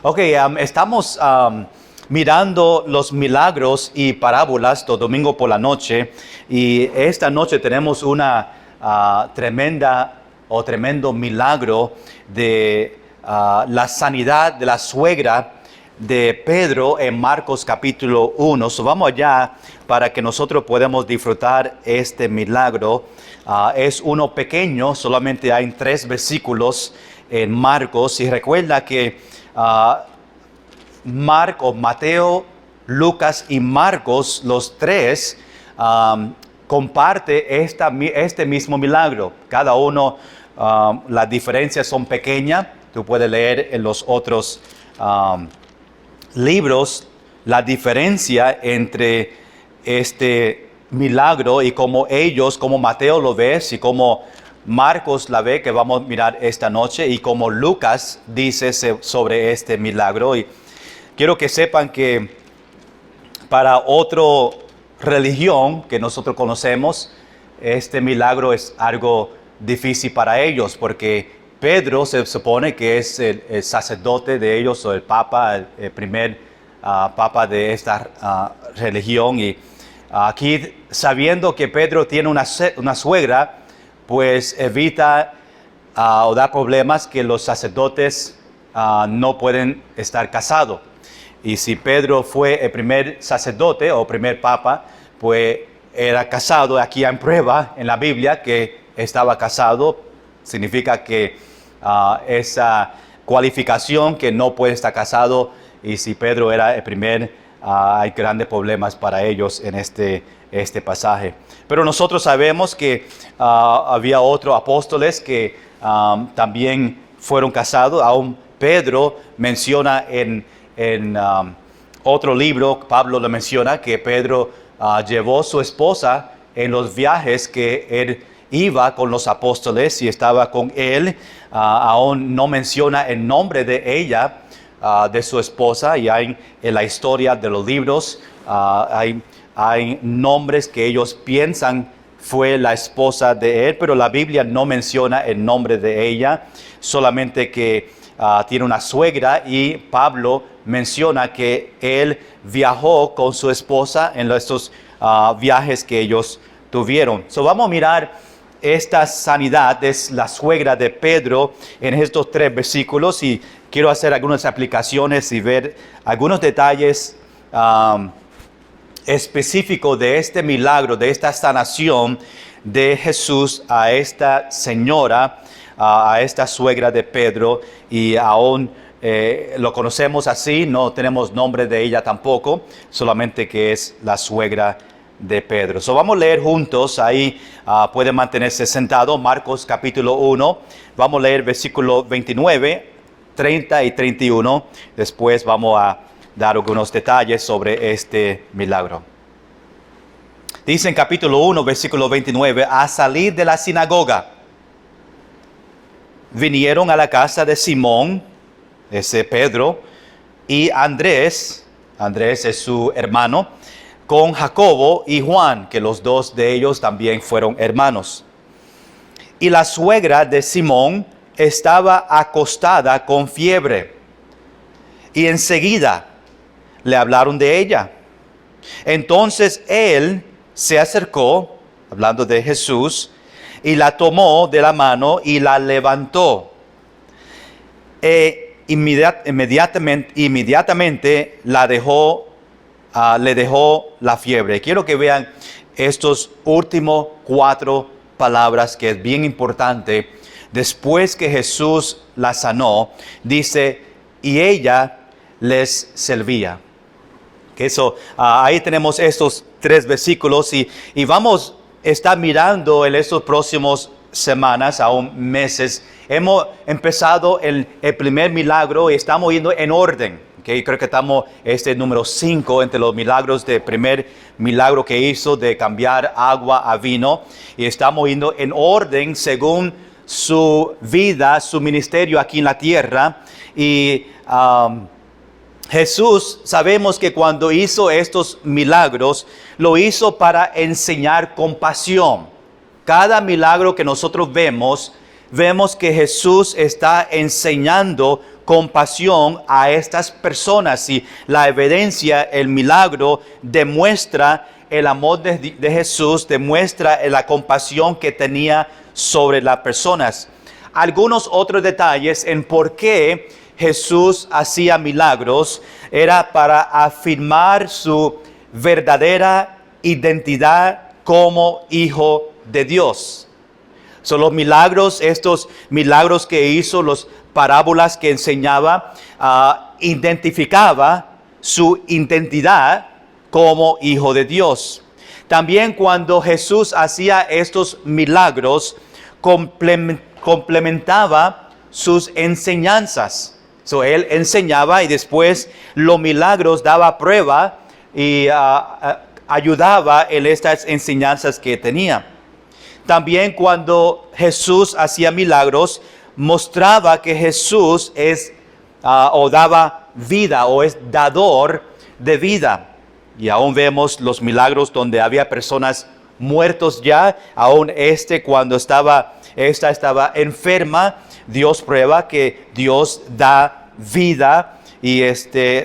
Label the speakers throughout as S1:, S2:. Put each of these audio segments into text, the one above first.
S1: Ok, estamos mirando los milagros y parábolas todo domingo por la noche, y esta noche tenemos una tremendo milagro de la sanidad de la suegra de Pedro en Marcos capítulo 1. So vamos allá para que nosotros podamos disfrutar este milagro. Es uno pequeño, solamente hay 3 versículos en Marcos, y recuerda que Mateo, Lucas y Marcos, los 3 comparte este mismo milagro. Cada uno, las diferencias son pequeñas. Tú puedes leer en los otros libros la diferencia entre este milagro y cómo Mateo lo ve, y cómo Marcos la ve, que vamos a mirar esta noche, y como Lucas dice sobre este milagro. Y quiero que sepan que para otra religión que nosotros conocemos, este milagro es algo difícil para ellos, porque Pedro se supone que es el sacerdote de ellos, o el papa, el primer papa de esta religión. Y aquí, sabiendo que Pedro tiene una suegra, pues evita o da problemas que los sacerdotes no pueden estar casados. Y si Pedro fue el primer sacerdote o primer papa, pues era casado. Aquí hay prueba en la Biblia que estaba casado. Significa que esa cualificación que no puede estar casado. Y si Pedro era el primer, hay grandes problemas para ellos en este pasaje. Pero nosotros sabemos que había otros apóstoles que también fueron casados. Aún Pedro menciona en otro libro, Pablo lo menciona, que Pedro llevó su esposa en los viajes que él iba con los apóstoles y estaba con él. Aún no menciona el nombre de ella, de su esposa, y hay en la historia de los libros, hay nombres que ellos piensan fue la esposa de él, pero la Biblia no menciona el nombre de ella, solamente que tiene una suegra, y Pablo menciona que él viajó con su esposa en estos viajes que ellos tuvieron. So vamos a mirar esta sanidad. Es la suegra de Pedro en estos 3 versículos, y quiero hacer algunas aplicaciones y ver algunos detalles específicos de este milagro, de esta sanación de Jesús a esta señora, a esta suegra de Pedro. Y aún lo conocemos así, no tenemos nombre de ella tampoco, solamente que es la suegra de Pedro. So vamos a leer juntos, ahí puede mantenerse sentado, Marcos capítulo 1, vamos a leer versículo 29, 30 y 31, después vamos a dar algunos detalles sobre este milagro. Dice en capítulo 1, versículo 29, a salir de la sinagoga, vinieron a la casa de Simón, ese Pedro, y Andrés es su hermano, con Jacobo y Juan, que los 2 de ellos también fueron hermanos. Y la suegra de Simón estaba acostada con fiebre, y enseguida le hablaron de ella. Entonces él se acercó, hablando de Jesús, y la tomó de la mano y la levantó. Inmediatamente le dejó la fiebre. Quiero que vean estos últimos 4 palabras, que es bien importante. Después que Jesús la sanó, dice, y ella les servía. Ahí tenemos estos 3 versículos, y vamos a estar mirando en estos próximos semanas, aún meses. Hemos empezado el primer milagro y estamos yendo en orden. Okay, creo que estamos número 5 entre los milagros del primer milagro que hizo de cambiar agua a vino, y estamos yendo en orden según su vida, su ministerio aquí en la tierra. Y Jesús, sabemos que cuando hizo estos milagros, lo hizo para enseñar compasión. Cada milagro que nosotros vemos vemos que Jesús está enseñando compasión a estas personas y la evidencia, el milagro, demuestra el amor de Jesús, demuestra la compasión que tenía sobre las personas. Algunos otros detalles en por qué Jesús hacía milagros era para afirmar su verdadera identidad como hijo de Dios. Son los milagros, estos milagros que hizo, las parábolas que enseñaba, identificaba su identidad como hijo de Dios. También cuando Jesús hacía estos milagros, complementaba sus enseñanzas. Él enseñaba y después los milagros daba prueba y ayudaba en estas enseñanzas que tenía. También cuando Jesús hacía milagros, mostraba que Jesús es o daba vida o es dador de vida. Y aún vemos los milagros donde había personas muertos ya, aún cuando esta estaba enferma, Dios prueba que Dios da vida y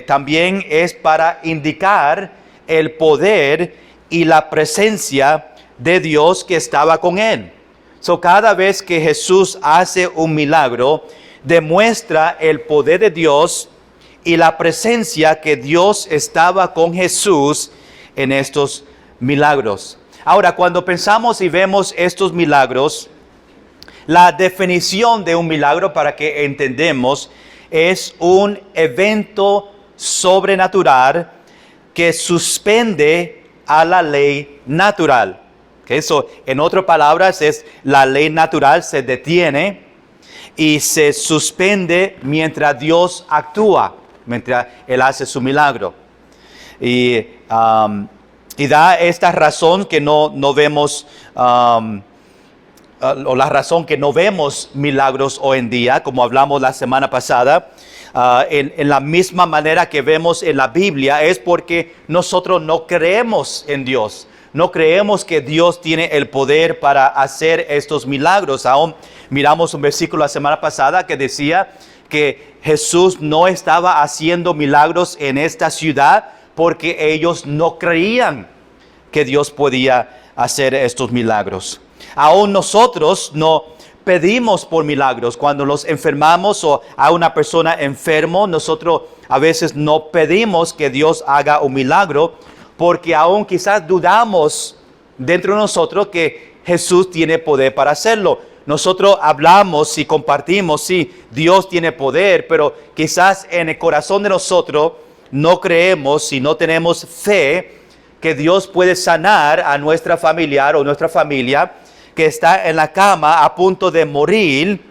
S1: también es para indicar el poder y la presencia de Dios que estaba con él. Cada vez que Jesús hace un milagro, demuestra el poder de Dios y la presencia que Dios estaba con Jesús en estos milagros. Ahora, cuando pensamos y vemos estos milagros, la definición de un milagro, para que entendemos, es un evento sobrenatural que suspende a la ley natural. Eso, en otras palabras, es la ley natural se detiene y se suspende mientras Dios actúa, mientras Él hace su milagro. Y da esta razón que no vemos, o la razón que no vemos milagros hoy en día, como hablamos la semana pasada, en la misma manera que vemos en la Biblia, es porque nosotros no creemos en Dios. No creemos que Dios tiene el poder para hacer estos milagros. Aún miramos un versículo la semana pasada que decía que Jesús no estaba haciendo milagros en esta ciudad porque ellos no creían que Dios podía hacer estos milagros. Aún nosotros no pedimos por milagros. Cuando nos enfermamos o a una persona enfermo, nosotros a veces no pedimos que Dios haga un milagro porque aún quizás dudamos dentro de nosotros que Jesús tiene poder para hacerlo. Nosotros hablamos y compartimos, sí, Dios tiene poder, pero quizás en el corazón de nosotros no creemos y no tenemos fe que Dios puede sanar a nuestra familiar o nuestra familia que está en la cama a punto de morir,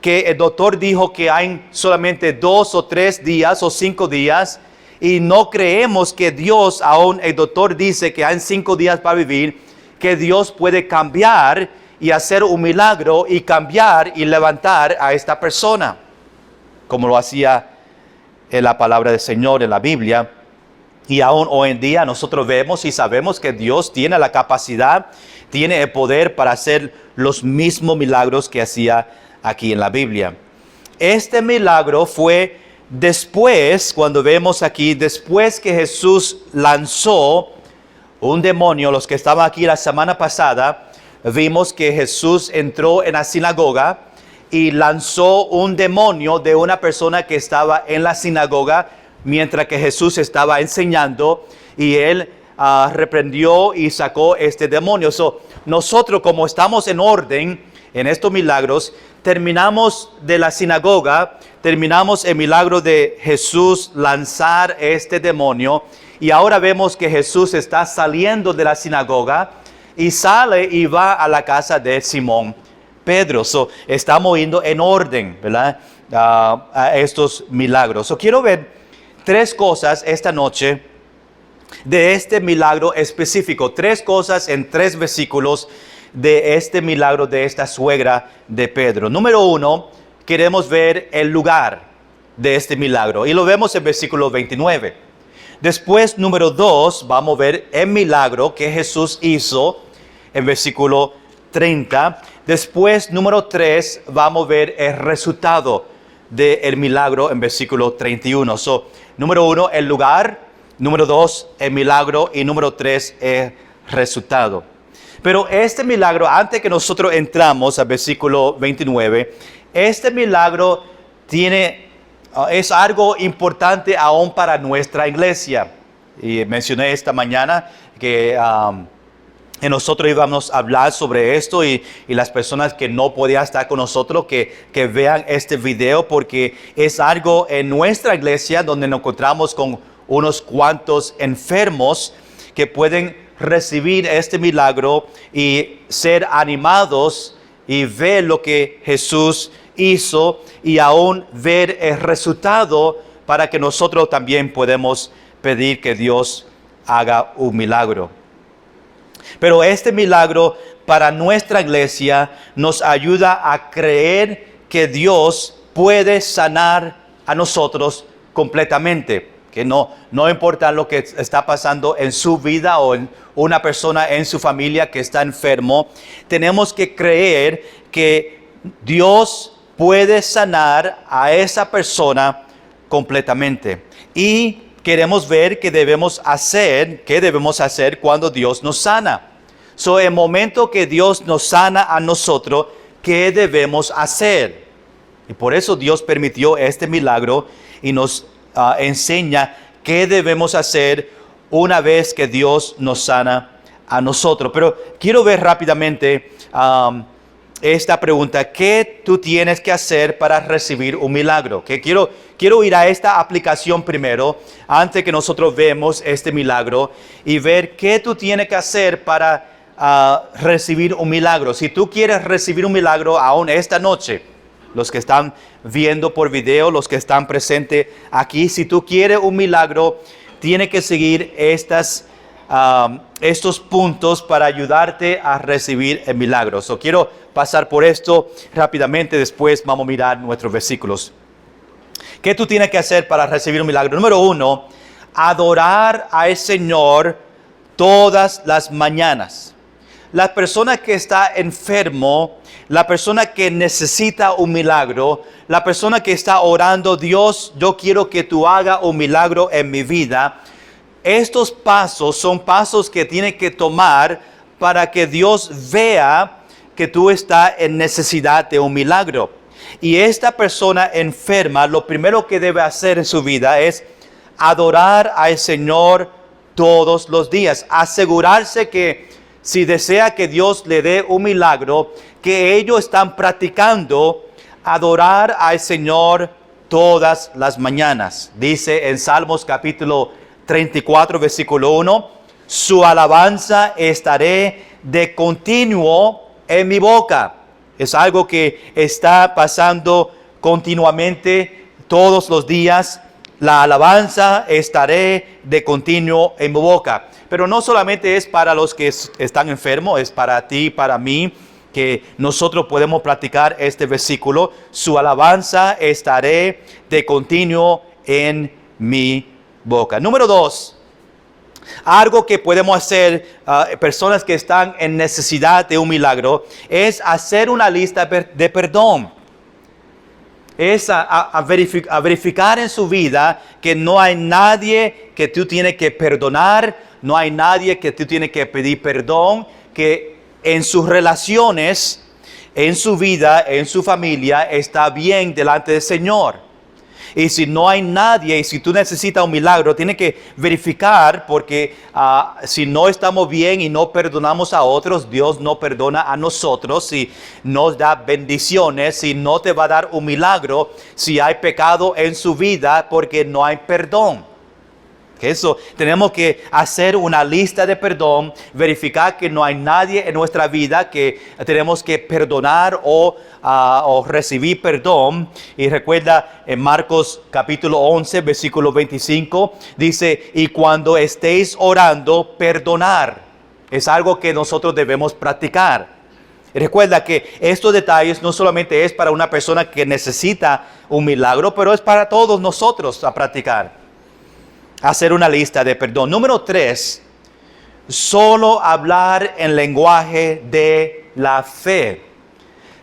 S1: que el doctor dijo que hay solamente 2 o 3 días o 5 días, y no creemos que Dios, aún el doctor dice que hay 5 días para vivir, que Dios puede cambiar y hacer un milagro y cambiar y levantar a esta persona, como lo hacía en la palabra del Señor en la Biblia. Y aún hoy en día nosotros vemos y sabemos que Dios tiene la capacidad, tiene el poder para hacer los mismos milagros que hacía aquí en la Biblia. Este milagro fue después, cuando vemos aquí, después que Jesús lanzó un demonio. Los que estaban aquí la semana pasada, vimos que Jesús entró en la sinagoga y lanzó un demonio de una persona que estaba en la sinagoga mientras que Jesús estaba enseñando, y él reprendió y sacó este demonio. Nosotros, como estamos en orden en estos milagros, terminamos de la sinagoga, terminamos el milagro de Jesús lanzar este demonio, y ahora vemos que Jesús está saliendo de la sinagoga y sale y va a la casa de Simón Pedro. Estamos yendo en orden, ¿verdad? A estos milagros. Quiero ver 3 cosas esta noche de este milagro específico. 3 cosas en 3 versículos de este milagro de esta suegra de Pedro. Número 1, queremos ver el lugar de este milagro, y lo vemos en versículo 29. Después, número 2, vamos a ver el milagro que Jesús hizo en versículo 30. Después, número 3, vamos a ver el resultado del milagro en versículo 31. Número 1, el lugar. Número 2, el milagro. Y número 3, el resultado. Pero este milagro, antes que nosotros entramos al versículo 29, este milagro es algo importante aún para nuestra iglesia. Y mencioné esta mañana que nosotros íbamos a hablar sobre esto y las personas que no podían estar con nosotros que vean este video, porque es algo en nuestra iglesia donde nos encontramos con unos cuantos enfermos que pueden recibir este milagro y ser animados y ver lo que Jesús hizo y aún ver el resultado para que nosotros también podamos pedir que Dios haga un milagro. Pero este milagro para nuestra iglesia nos ayuda a creer que Dios puede sanar a nosotros completamente. Que no importa lo que está pasando en su vida o en una persona en su familia que está enfermo, tenemos que creer que Dios puede sanar a esa persona completamente. Y queremos ver qué debemos hacer cuando Dios nos sana. El momento que Dios nos sana a nosotros, ¿qué debemos hacer? Y por eso Dios permitió este milagro y nos enseña qué debemos hacer una vez que Dios nos sana a nosotros. Pero quiero ver rápidamente esta pregunta: ¿qué tú tienes que hacer para recibir un milagro? Que quiero ir a esta aplicación primero, antes que nosotros vemos este milagro, y ver qué tú tienes que hacer para recibir un milagro. Si tú quieres recibir un milagro aún esta noche, los que están viendo por video, los que están presentes aquí, si tú quieres un milagro, tienes que seguir estos puntos para ayudarte a recibir el milagro. Quiero pasar por esto rápidamente, después vamos a mirar nuestros versículos. ¿Qué tú tienes que hacer para recibir un milagro? Número 1, adorar al Señor todas las mañanas. La persona que está enfermo, la persona que necesita un milagro, la persona que está orando: Dios, yo quiero que tú hagas un milagro en mi vida. Estos pasos son pasos que tiene que tomar para que Dios vea que tú estás en necesidad de un milagro. Y esta persona enferma, lo primero que debe hacer en su vida es adorar al Señor todos los días. Asegurarse que si desea que Dios le dé un milagro, que ellos están practicando adorar al Señor todas las mañanas. Dice en Salmos capítulo 34, versículo 1, su alabanza estaré de continuo en mi boca. Es algo que está pasando continuamente todos los días. La alabanza estaré de continuo en mi boca. Pero no solamente es para los que están enfermos, es para ti, para mí, que nosotros podemos practicar este versículo. Su alabanza estaré de continuo en mi boca. Número 2, algo que podemos hacer personas que están en necesidad de un milagro es hacer una lista de perdón. Es a verificar en su vida que no hay nadie que tú tienes que perdonar, no hay nadie que tú tienes que pedir perdón, que en sus relaciones, en su vida, en su familia, está bien delante del Señor. Y si no hay nadie, y si tú necesitas un milagro, tienes que verificar, porque si no estamos bien y no perdonamos a otros, Dios no perdona a nosotros. Si nos da bendiciones, si no te va a dar un milagro, si hay pecado en su vida, porque no hay perdón. Eso, tenemos que hacer una lista de perdón, verificar que no hay nadie en nuestra vida que tenemos que perdonar o recibir perdón. Y recuerda en Marcos capítulo 11, versículo 25, dice: y cuando estéis orando, perdonar. Es algo que nosotros debemos practicar. Y recuerda que estos detalles no solamente es para una persona que necesita un milagro, pero es para todos nosotros a practicar. Hacer una lista de perdón. Número 3, solo hablar en lenguaje de la fe.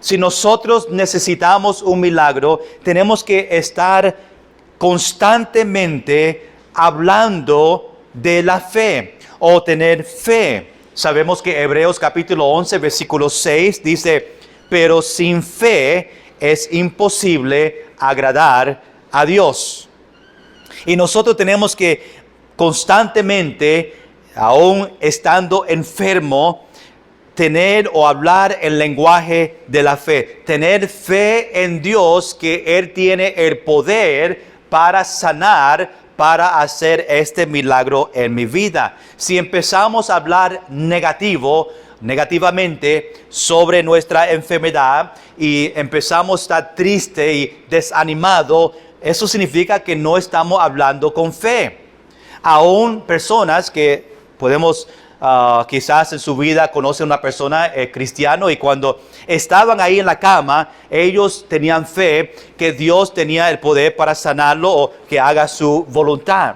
S1: Si nosotros necesitamos un milagro, tenemos que estar constantemente hablando de la fe o tener fe. Sabemos que Hebreos capítulo 11, versículo 6 dice, pero sin fe es imposible agradar a Dios. Y nosotros tenemos que constantemente, aún estando enfermo, tener o hablar el lenguaje de la fe. Tener fe en Dios que Él tiene el poder para sanar, para hacer este milagro en mi vida. Si empezamos a hablar negativamente sobre nuestra enfermedad y empezamos a estar triste y desanimado, eso significa que no estamos hablando con fe. Aún personas que podemos quizás en su vida conocen una persona cristiano y cuando estaban ahí en la cama, ellos tenían fe que Dios tenía el poder para sanarlo o que haga su voluntad.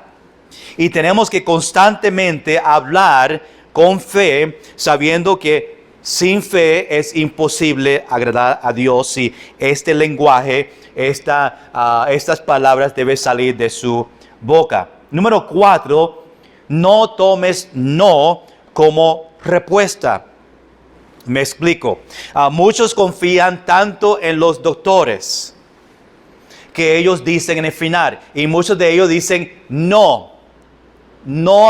S1: Y tenemos que constantemente hablar con fe, sabiendo que sin fe es imposible agradar a Dios y este lenguaje, estas palabras deben salir de su boca. Número 4, no tomes no como respuesta. Me explico. Muchos confían tanto en los doctores que ellos dicen en el final, y muchos de ellos dicen no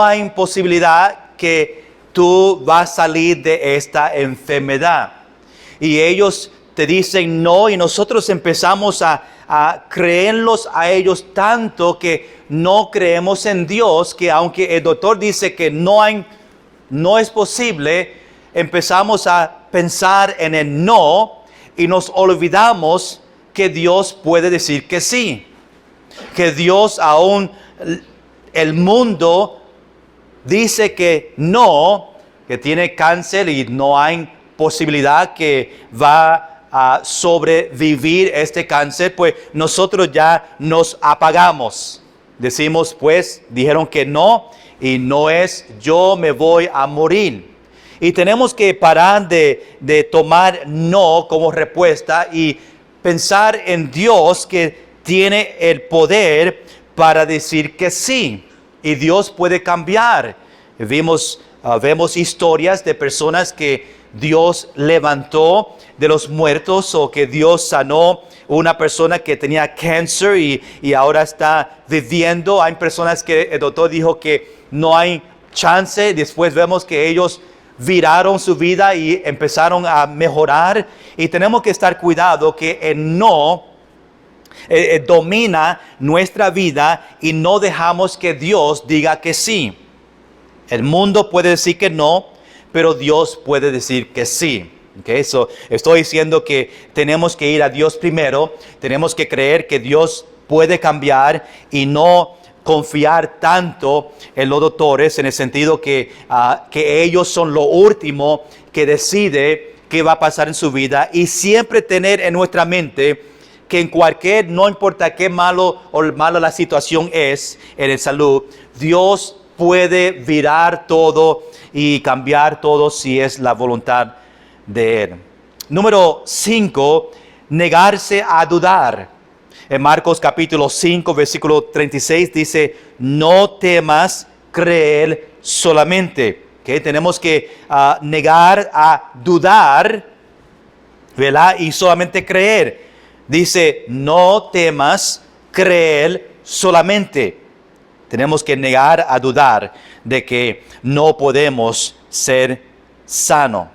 S1: hay posibilidad que tú vas a salir de esta enfermedad. Y ellos te dicen no, y nosotros empezamos a creerlos a ellos tanto que no creemos en Dios, que aunque el doctor dice que no es posible, empezamos a pensar en el no y nos olvidamos que Dios puede decir que sí. Que Dios, aún el mundo dice que no, que tiene cáncer y no hay posibilidad que va a sobrevivir este cáncer, pues nosotros ya nos apagamos. Decimos, pues, dijeron que no, y no es yo me voy a morir. Y tenemos que parar de tomar no como respuesta y pensar en Dios que tiene el poder para decir que sí. Y Dios puede cambiar. Vemos historias de personas que Dios levantó de los muertos o que Dios sanó una persona que tenía cáncer y ahora está viviendo. Hay personas que el doctor dijo que no hay chance. Después vemos que ellos viraron su vida y empezaron a mejorar. Y tenemos que estar cuidado que el no domina nuestra vida y no dejamos que Dios diga que sí. El mundo puede decir que no, pero Dios puede decir que sí. Okay, estoy diciendo que tenemos que ir a Dios primero, tenemos que creer que Dios puede cambiar y no confiar tanto en los doctores en el sentido que ellos son lo último que decide qué va a pasar en su vida, y siempre tener en nuestra mente que no importa qué malo o mala la situación es en la salud, Dios puede virar todo y cambiar todo si es la voluntad de Él. Número 5, negarse a dudar. En Marcos capítulo 5, versículo 36 dice, no temas, creer solamente. ¿Okay? Tenemos que negar a dudar, ¿verdad? Y solamente creer. Dice, no temas, creer solamente. Tenemos que negar a dudar de que no podemos ser sanos.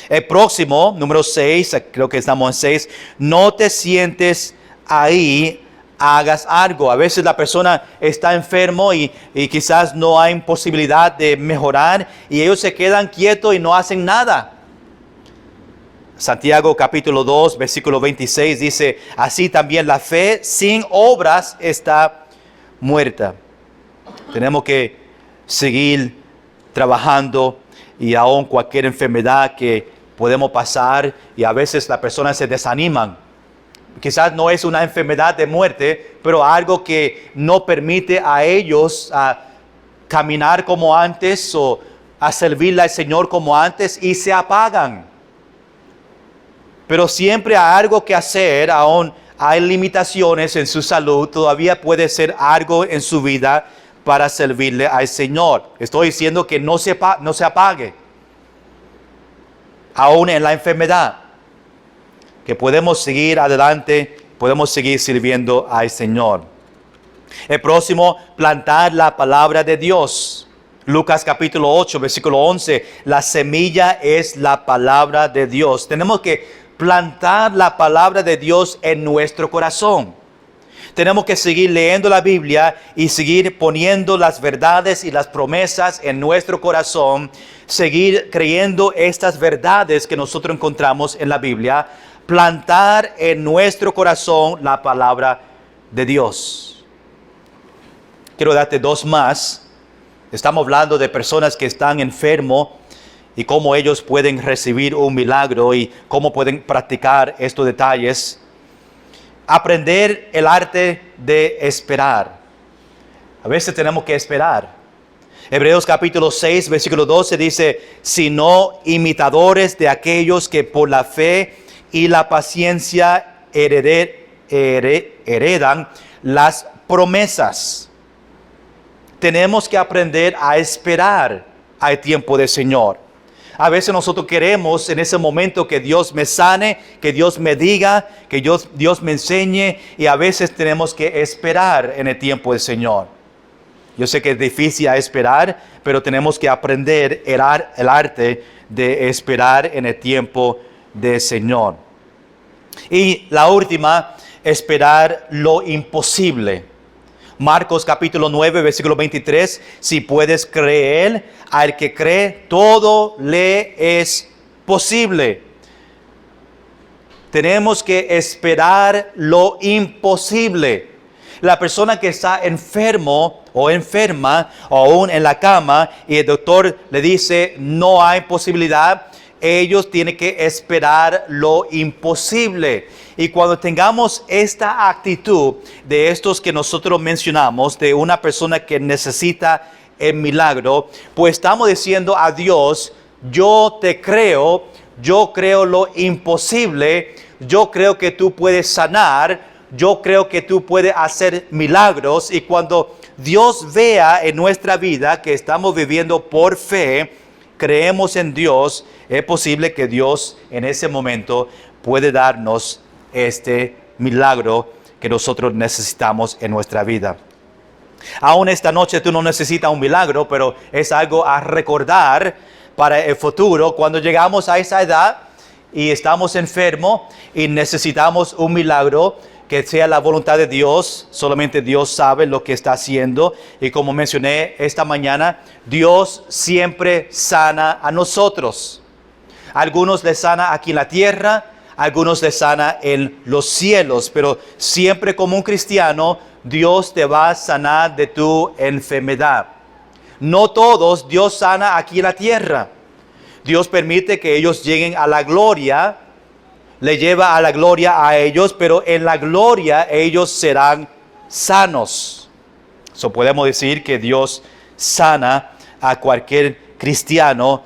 S1: El próximo, número 6, creo que estamos en 6, no te sientes ahí, hagas algo. A veces la persona está enfermo y quizás no hay posibilidad de mejorar y ellos se quedan quietos y no hacen nada. Santiago capítulo 2, versículo 26 dice, así también la fe sin obras está muerta. Tenemos que seguir trabajando y aún cualquier enfermedad que podemos pasar, y a veces las personas se desaniman. Quizás no es una enfermedad de muerte, pero algo que no permite a ellos caminar como antes o a servirle al Señor como antes, y se apagan. pero siempre hay algo que hacer, aún hay limitaciones en su salud, todavía puede ser algo en su vida para servirle al Señor. Estoy diciendo que no se apague, aún en la enfermedad, que podemos seguir adelante, podemos seguir sirviendo al Señor. El próximo, plantar la palabra de Dios. Lucas capítulo 8, versículo 11, la semilla es la palabra de Dios. Tenemos que plantar la palabra de Dios en nuestro corazón. Tenemos que seguir leyendo la Biblia y seguir poniendo las verdades y las promesas en nuestro corazón, seguir creyendo estas verdades que nosotros encontramos en la Biblia, plantar en nuestro corazón la palabra de Dios. Quiero darte dos más. Estamos hablando de personas que están enfermos y cómo ellos pueden recibir un milagro y cómo pueden practicar estos detalles. Aprender el arte de esperar. A veces tenemos que esperar. Hebreos capítulo 6, versículo 12 dice, sino imitadores de aquellos que por la fe y la paciencia heredan las promesas. Tenemos que aprender a esperar al tiempo del Señor. A veces nosotros queremos en ese momento que Dios me sane, que Dios me diga, que Dios me enseñe, y a veces tenemos que esperar en el tiempo del Señor. Yo sé que es difícil esperar, pero tenemos que aprender el arte de esperar en el tiempo del Señor. Y la última, esperar lo imposible. Marcos capítulo 9, versículo 23, si puedes creer, al que cree, todo le es posible. Tenemos que esperar lo imposible. La persona que está enfermo o enferma, o aún en la cama, y el doctor le dice, no hay posibilidad, ellos tienen que esperar lo imposible. Y cuando tengamos esta actitud de estos que nosotros mencionamos, de una persona que necesita el milagro, pues estamos diciendo a Dios, yo te creo, yo creo lo imposible, yo creo que tú puedes sanar, yo creo que tú puedes hacer milagros. Y cuando Dios vea en nuestra vida que estamos viviendo por fe, creemos en Dios, es posible que Dios en ese momento puede darnos este milagro que nosotros necesitamos en nuestra vida. Aún esta noche tú no necesitas un milagro, pero es algo a recordar para el futuro. Cuando llegamos a esa edad y estamos enfermos y necesitamos un milagro, que sea la voluntad de Dios, solamente Dios sabe lo que está haciendo. Y como mencioné esta mañana, Dios siempre sana a nosotros. Algunos les sana aquí en la tierra, algunos les sana en los cielos, pero siempre como un cristiano, Dios te va a sanar de tu enfermedad. No todos Dios sana aquí en la tierra. Dios permite que ellos lleguen a la gloria, le lleva a la gloria a ellos, pero en la gloria ellos serán sanos. So podemos decir que Dios sana a cualquier cristiano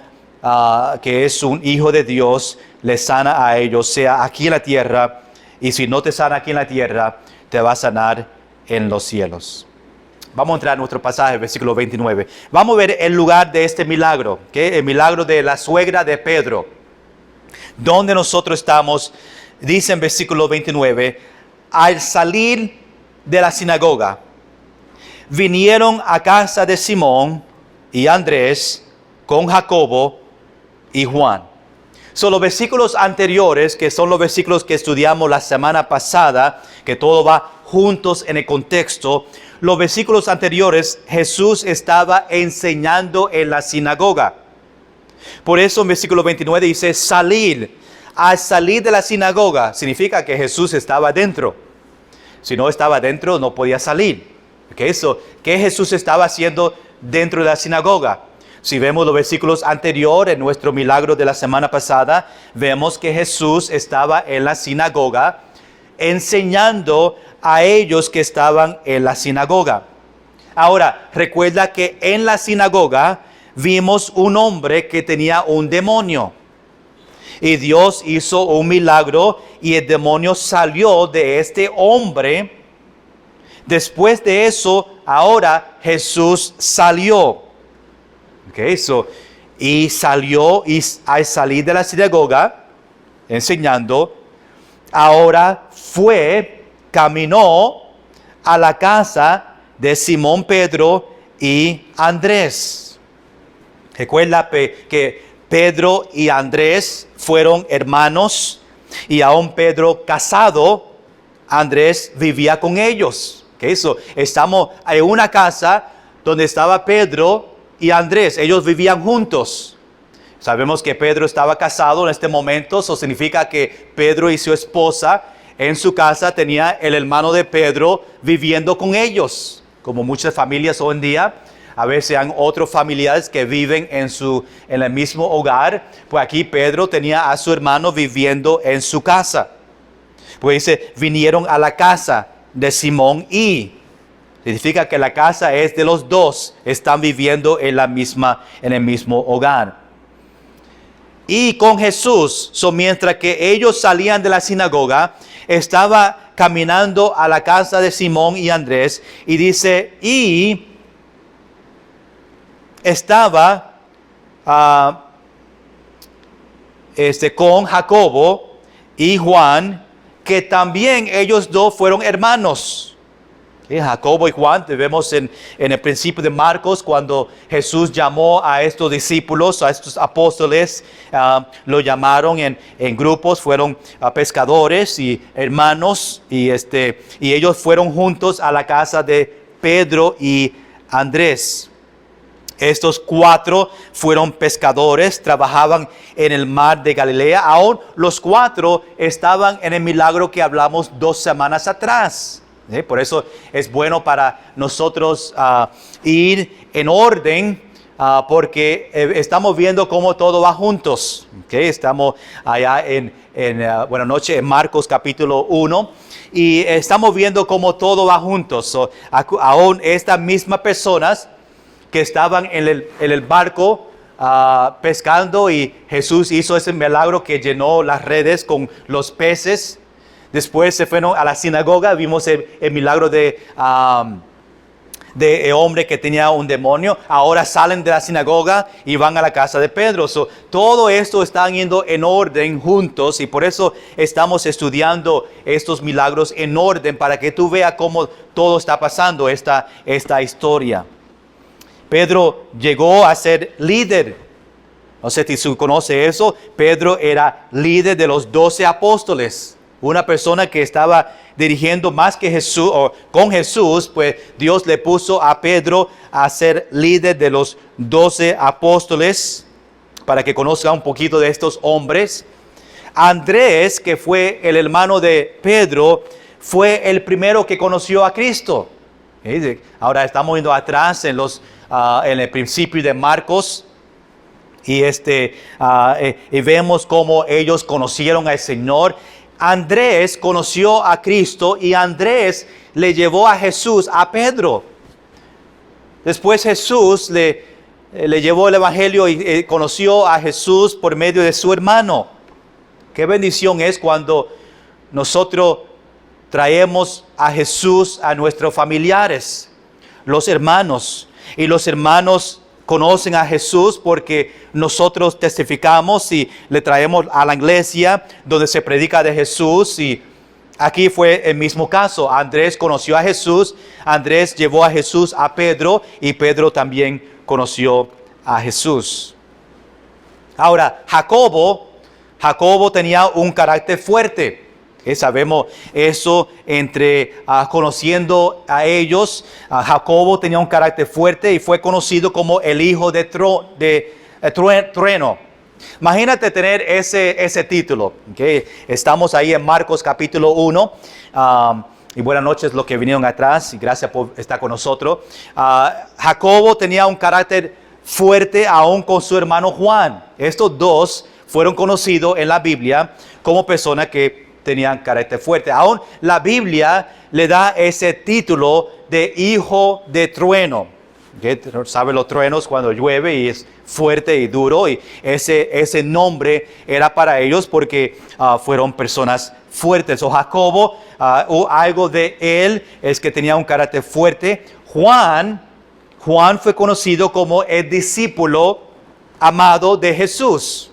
S1: que es un hijo de Dios, le sana a ellos, sea aquí en la tierra, y si no te sana aquí en la tierra, te va a sanar en los cielos. Vamos a entrar a nuestro pasaje, versículo 29. Vamos a ver el lugar de este milagro, el milagro de la suegra de Pedro. Donde nosotros estamos, dice en versículo 29, al salir de la sinagoga, vinieron a casa de Simón y Andrés con Jacobo y Juan. Son los versículos anteriores, que son los versículos que estudiamos la semana pasada, que todo va juntos en el contexto. Los versículos anteriores, Jesús estaba enseñando en la sinagoga. Por eso en versículo 29 dice salir. Al salir de la sinagoga significa que Jesús estaba dentro. Si no estaba dentro, no podía salir. ¿Qué Jesús estaba haciendo dentro de la sinagoga? Si vemos los versículos anteriores, en nuestro milagro de la semana pasada, vemos que Jesús estaba en la sinagoga enseñando a ellos que estaban en la sinagoga. Ahora, recuerda que en la sinagoga vimos un hombre que tenía un demonio. Y Dios hizo un milagro y el demonio salió de este hombre. Después de eso, ahora Jesús salió. Y salió, y al salir de la sinagoga, enseñando, ahora caminó a la casa de Simón Pedro y Andrés. Recuerda que Pedro y Andrés fueron hermanos, y aún Pedro casado, Andrés vivía con ellos. Estamos en una casa donde estaba Pedro y Andrés. Ellos vivían juntos. Sabemos que Pedro estaba casado en este momento. Eso significa que Pedro y su esposa en su casa tenía el hermano de Pedro viviendo con ellos. Como muchas familias hoy en día, a veces hay otros familiares que viven en el mismo hogar. Pues aquí Pedro tenía a su hermano viviendo en su casa. Pues dice, vinieron a la casa de Simón y significa que la casa es de los dos, están viviendo en el mismo hogar. Y con Jesús, mientras que ellos salían de la sinagoga, estaba caminando a la casa de Simón y Andrés, y dice, y estaba con Jacobo y Juan, que también ellos dos fueron hermanos. Jacobo y Juan, vemos en el principio de Marcos, cuando Jesús llamó a estos discípulos, a estos apóstoles, lo llamaron en grupos, fueron pescadores y hermanos, y ellos fueron juntos a la casa de Pedro y Andrés. Estos 4 fueron pescadores, trabajaban en el mar de Galilea. Aún los 4 estaban en el milagro que hablamos 2 semanas atrás. Por eso es bueno para nosotros ir en orden, porque estamos viendo cómo todo va juntos. Estamos allá buenas noches, en Marcos capítulo 1, y estamos viendo cómo todo va juntos. Aún estas mismas personas que estaban en el barco pescando, y Jesús hizo ese milagro que llenó las redes con los peces. Después se fueron a la sinagoga, vimos el milagro de hombre que tenía un demonio. Ahora salen de la sinagoga y van a la casa de Pedro. Todo esto está yendo en orden juntos, y por eso estamos estudiando estos milagros en orden, para que tú veas cómo todo está pasando esta historia. Pedro llegó a ser líder. No sé si tú conoces eso. Pedro era líder de los 12 apóstoles. Una persona que estaba dirigiendo más que Jesús, o con Jesús, pues Dios le puso a Pedro a ser líder de los 12 apóstoles, para que conozca un poquito de estos hombres. Andrés, que fue el hermano de Pedro, fue el primero que conoció a Cristo. Ahora estamos yendo atrás en el principio de Marcos, y vemos cómo ellos conocieron al Señor. Andrés conoció a Cristo, y Andrés le llevó a Jesús a Pedro. Después Jesús le llevó el evangelio y conoció a Jesús por medio de su hermano. Qué bendición es cuando nosotros traemos a Jesús a nuestros familiares, los hermanos, y los hermanos conocen a Jesús porque nosotros testificamos y le traemos a la iglesia donde se predica de Jesús. Y aquí fue el mismo caso. Andrés conoció a Jesús, Andrés llevó a Jesús a Pedro, y Pedro también conoció a Jesús. Ahora, Jacobo tenía un carácter fuerte. Sabemos eso conociendo a ellos. Jacobo tenía un carácter fuerte y fue conocido como el hijo de trueno. Imagínate tener ese título. Estamos ahí en Marcos capítulo 1. Y buenas noches los que vinieron atrás, y gracias por estar con nosotros. Jacobo tenía un carácter fuerte aún con su hermano Juan. Estos dos fueron conocidos en la Biblia como personas que tenían carácter fuerte. Aún la Biblia le da ese título de hijo de trueno. ¿Okay? ¿Sabe los truenos cuando llueve y es fuerte y duro? Y ese nombre era para ellos porque fueron personas fuertes. O Jacobo, o algo de él es que tenía un carácter fuerte. Juan fue conocido como el discípulo amado de Jesús.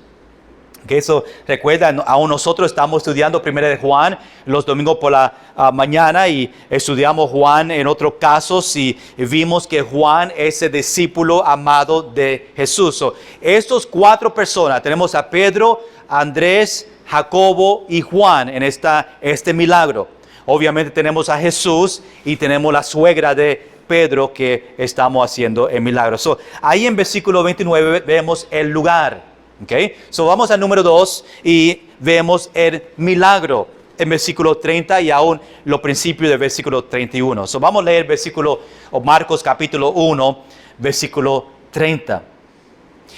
S1: Que eso, recuerda, aún nosotros estamos estudiando primero de Juan los domingos por la mañana y estudiamos Juan en otros casos y vimos que Juan es el discípulo amado de Jesús. Estos 4 personas, tenemos a Pedro, Andrés, Jacobo y Juan en este milagro. Obviamente tenemos a Jesús y tenemos la suegra de Pedro que estamos haciendo el milagro. Ahí en versículo 29 vemos el lugar. Okay. Vamos al número 2 y vemos el milagro en versículo 30 y aún los principios del versículo 31. Vamos a leer versículo, o Marcos capítulo 1, versículo 30.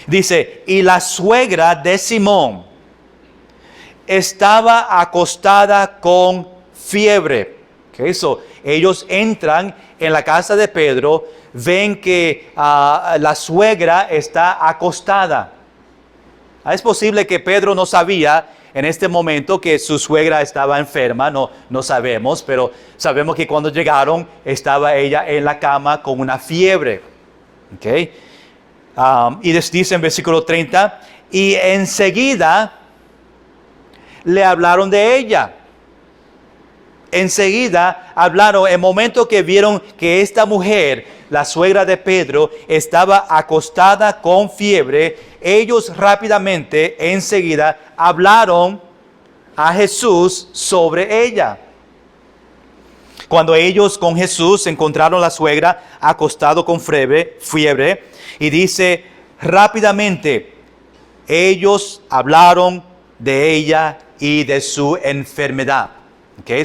S1: Dice, y la suegra de Simón estaba acostada con fiebre. Okay. Ellos entran en la casa de Pedro, ven que la suegra está acostada. Es posible que Pedro no sabía en este momento que su suegra estaba enferma, no sabemos, pero sabemos que cuando llegaron estaba ella en la cama con una fiebre. Okay. Y dice en versículo 30, y enseguida le hablaron de ella. Enseguida hablaron, el momento que vieron que esta mujer, la suegra de Pedro, estaba acostada con fiebre, ellos rápidamente, enseguida, hablaron a Jesús sobre ella. Cuando ellos con Jesús encontraron a la suegra acostado con fiebre, y dice, rápidamente, ellos hablaron de ella y de su enfermedad. Okay,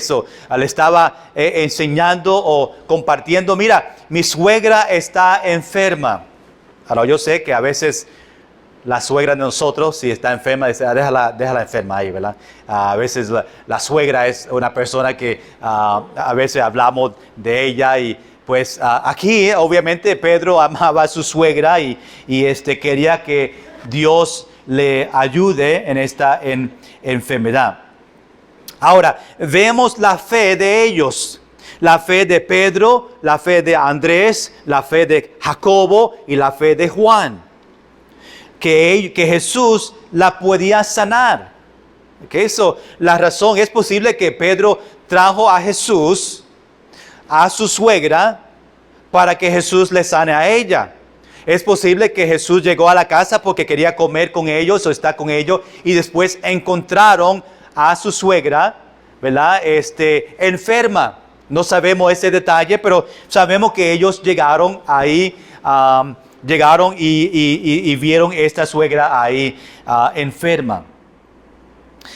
S1: le estaba enseñando o compartiendo, mira, mi suegra está enferma. Ahora yo sé que a veces la suegra de nosotros, si está enferma, dice, déjala enferma ahí, ¿verdad? A veces la suegra es una persona que a veces hablamos de ella y pues aquí obviamente Pedro amaba a su suegra y quería que Dios le ayude en esta enfermedad. Ahora, vemos la fe de ellos, la fe de Pedro, la fe de Andrés, la fe de Jacobo y la fe de Juan. Que Jesús la podía sanar. Okay, la razón es posible que Pedro trajo a Jesús, a su suegra, para que Jesús le sane a ella. Es posible que Jesús llegó a la casa porque quería comer con ellos o estar con ellos y después encontraron a su suegra, ¿verdad? Enferma. No sabemos ese detalle, pero sabemos que ellos llegaron ahí, llegaron y vieron esta suegra ahí enferma.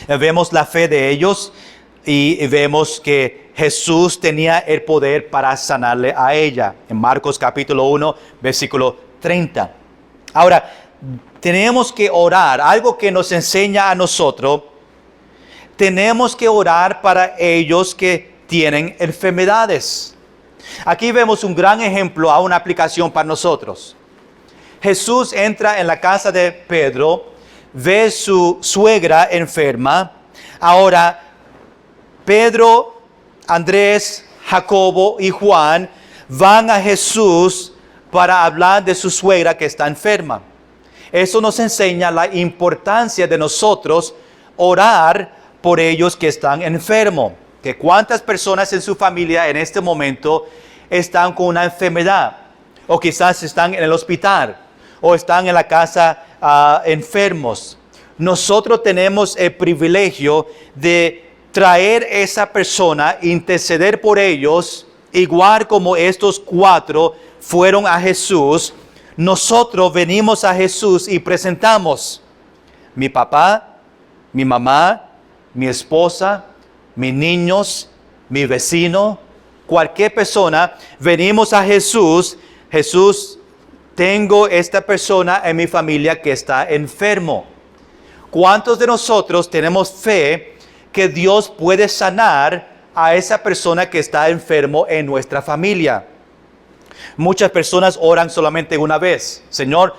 S1: Vemos la fe de ellos y vemos que Jesús tenía el poder para sanarle a ella. En Marcos capítulo 1, versículo 30. Ahora, tenemos que orar, algo que nos enseña a nosotros. Tenemos que orar para ellos que tienen enfermedades. Aquí vemos un gran ejemplo a una aplicación para nosotros. Jesús entra en la casa de Pedro, ve su suegra enferma. Ahora, Pedro, Andrés, Jacobo y Juan van a Jesús para hablar de su suegra que está enferma. Eso nos enseña la importancia de nosotros orar por ellos que están enfermos. Que cuántas personas en su familia en este momento están con una enfermedad, o quizás están en el hospital, o están en la casa enfermos. Nosotros tenemos el privilegio de traer esa persona, interceder por ellos, igual como estos 4 fueron a Jesús. Nosotros venimos a Jesús y presentamos mi papá, mi mamá, mi esposa, mis niños, mi vecino, cualquier persona. Venimos a Jesús. Jesús, tengo esta persona en mi familia que está enfermo. ¿Cuántos de nosotros tenemos fe que Dios puede sanar a esa persona que está enfermo en nuestra familia? Muchas personas oran solamente una vez. Señor,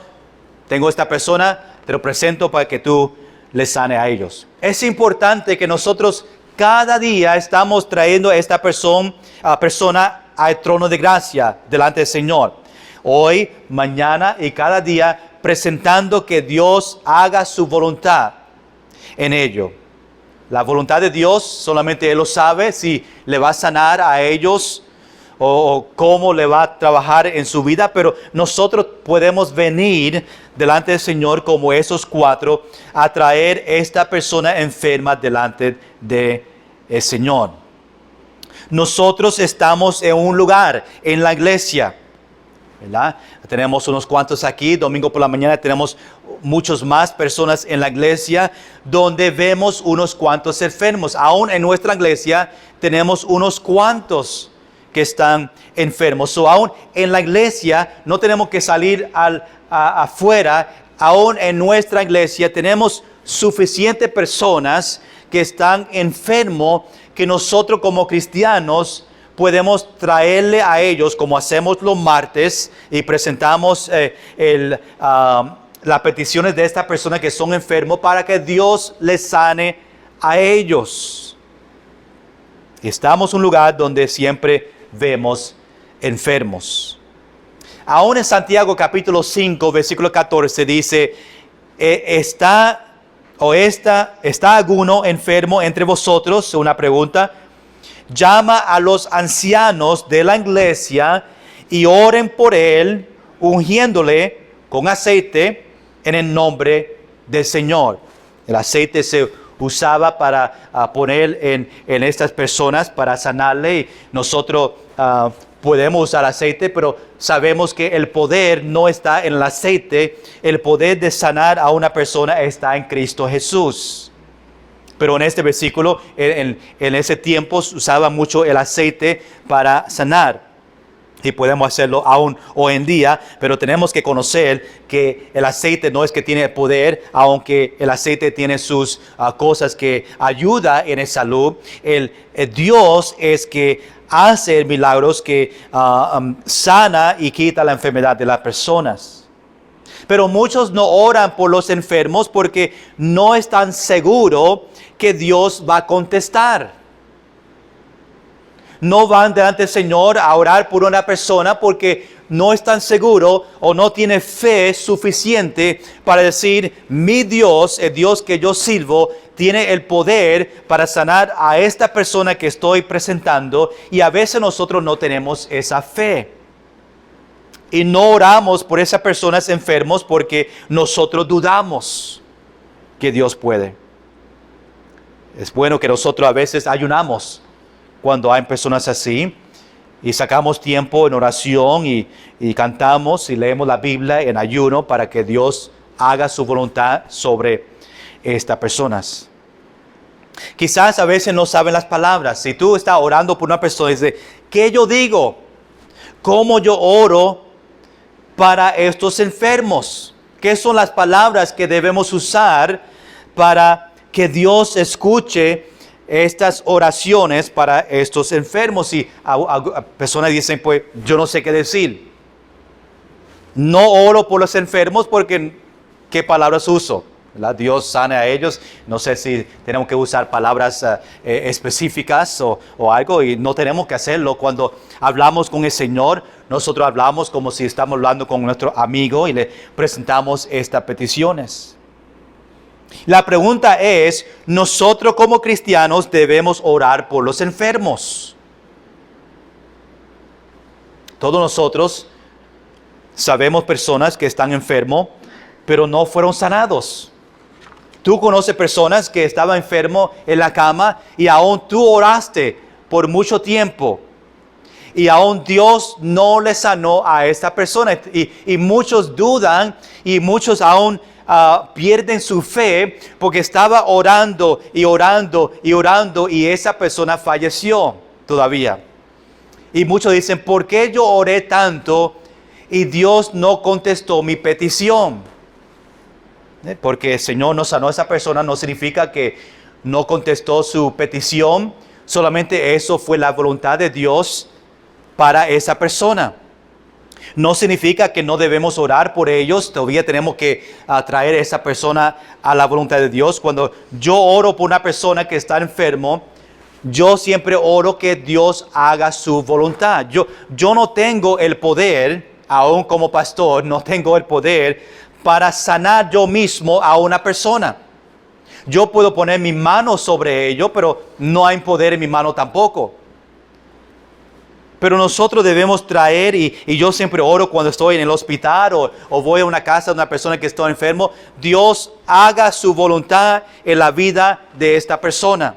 S1: tengo esta persona, te lo presento para que tú les sane a ellos. Es importante que nosotros cada día estamos trayendo a esta persona al trono de gracia delante del Señor. Hoy, mañana y cada día presentando que Dios haga su voluntad en ello. La voluntad de Dios solamente Él lo sabe, si le va a sanar a ellos o cómo le va a trabajar en su vida, pero nosotros podemos venir delante del Señor como esos 4 a traer esta persona enferma delante del Señor. Nosotros estamos en un lugar, en la iglesia, ¿verdad? Tenemos unos cuantos aquí, domingo por la mañana tenemos muchos más personas en la iglesia donde vemos unos cuantos enfermos. Aún en nuestra iglesia tenemos unos cuantos que están enfermos. Aún en la iglesia no tenemos que salir afuera. Aún en nuestra iglesia tenemos suficientes personas que están enfermos que nosotros como cristianos podemos traerle a ellos, como hacemos los martes, y presentamos las peticiones de esta persona que son enfermos para que Dios les sane a ellos. Estamos en un lugar donde siempre vemos enfermos. Aún en Santiago capítulo 5, versículo 14 dice, ¿está alguno enfermo entre vosotros? Una pregunta. Llama a los ancianos de la iglesia y oren por él, ungiéndole con aceite en el nombre del Señor. El aceite se usaba para poner en estas personas para sanarle, y nosotros podemos usar aceite, pero sabemos que el poder no está en el aceite. El poder de sanar a una persona está en Cristo Jesús. Pero en este versículo, en ese tiempo se usaba mucho el aceite para sanar. Y podemos hacerlo aún hoy en día, pero tenemos que conocer que el aceite no es que tiene poder, aunque el aceite tiene sus cosas que ayuda en la salud. El Dios es que hace milagros que sana y quita la enfermedad de las personas. Pero muchos no oran por los enfermos porque no están seguros que Dios va a contestar. No van delante del Señor a orar por una persona porque no están seguros o no tienen fe suficiente para decir, mi Dios, el Dios que yo sirvo, tiene el poder para sanar a esta persona que estoy presentando. Y a veces nosotros no tenemos esa fe. Y no oramos por esas personas enfermos porque nosotros dudamos que Dios puede. Es bueno que nosotros a veces ayunamos cuando hay personas así y sacamos tiempo en oración y cantamos y leemos la Biblia en ayuno para que Dios haga su voluntad sobre estas personas. Quizás a veces no saben las palabras. Si tú estás orando por una persona y dices, ¿qué yo digo? ¿Cómo yo oro para estos enfermos? ¿Qué son las palabras que debemos usar para que Dios escuche estas oraciones para estos enfermos? Y personas dicen, pues yo no sé qué decir. No oro por los enfermos porque ¿qué palabras uso? ¿Verdad? Dios sane a ellos. No sé si tenemos que usar palabras específicas o algo, y no tenemos que hacerlo. Cuando hablamos con el Señor, nosotros hablamos como si estamos hablando con nuestro amigo y le presentamos estas peticiones. La pregunta es, ¿nosotros como cristianos debemos orar por los enfermos? Todos nosotros sabemos personas que están enfermos, pero no fueron sanados. Tú conoces personas que estaban enfermos en la cama y aún tú oraste por mucho tiempo. Y aún Dios no le sanó a esta persona. Y muchos dudan y muchos aún pierden su fe porque estaba orando y orando y orando y esa persona falleció todavía. Y muchos dicen, ¿por qué yo oré tanto y Dios no contestó mi petición? Porque el Señor no sanó a esa persona no significa que no contestó su petición. Solamente eso fue la voluntad de Dios para esa persona. No significa que no debemos orar por ellos. Todavía tenemos que traer a esa persona a la voluntad de Dios. Cuando yo oro por una persona que está enfermo, yo siempre oro que Dios haga su voluntad. Yo no tengo el poder, aún como pastor, no tengo el poder para sanar yo mismo a una persona. Yo puedo poner mi mano sobre ello, pero no hay poder en mi mano tampoco. Pero nosotros debemos traer, y yo siempre oro cuando estoy en el hospital o voy a una casa de una persona que está enfermo, Dios haga su voluntad en la vida de esta persona.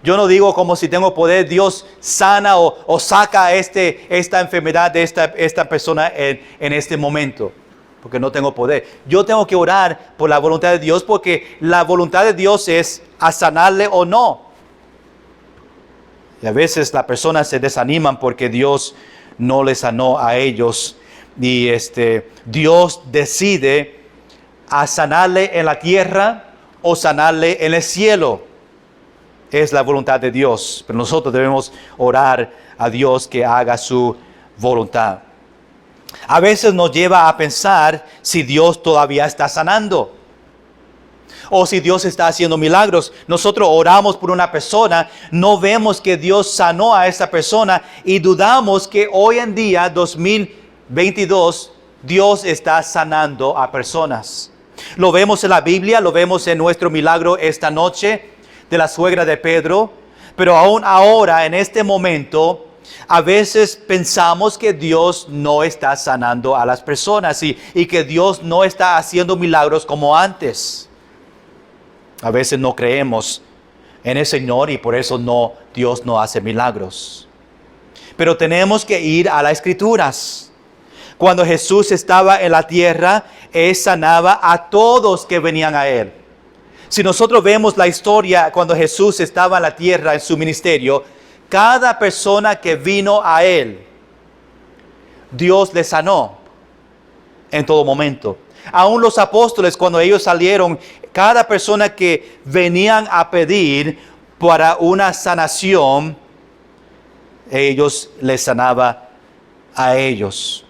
S1: Yo no digo como si tengo poder, Dios sana o saca esta enfermedad de esta persona en este momento, porque no tengo poder. Yo tengo que orar por la voluntad de Dios, porque la voluntad de Dios es a sanarle o no. Y a veces las personas se desaniman porque Dios no les sanó a ellos. Y Dios decide a sanarle en la tierra o sanarle en el cielo. Es la voluntad de Dios. Pero nosotros debemos orar a Dios que haga su voluntad. A veces nos lleva a pensar si Dios todavía está sanando, o si Dios está haciendo milagros. Nosotros oramos por una persona, no vemos que Dios sanó a esa persona y dudamos que hoy en día, 2022, Dios está sanando a personas. Lo vemos en la Biblia, lo vemos en nuestro milagro esta noche de la suegra de Pedro, pero aún ahora, en este momento, a veces pensamos que Dios no está sanando a las personas y que Dios no está haciendo milagros como antes. A veces no creemos en el Señor y por eso Dios no hace milagros. Pero tenemos que ir a las Escrituras. Cuando Jesús estaba en la tierra, Él sanaba a todos que venían a Él. Si nosotros vemos la historia cuando Jesús estaba en la tierra en su ministerio, cada persona que vino a Él, Dios le sanó en todo momento. Aún los apóstoles, cuando ellos salieron, cada persona que venían a pedir para una sanación, ellos les sanaba a ellos,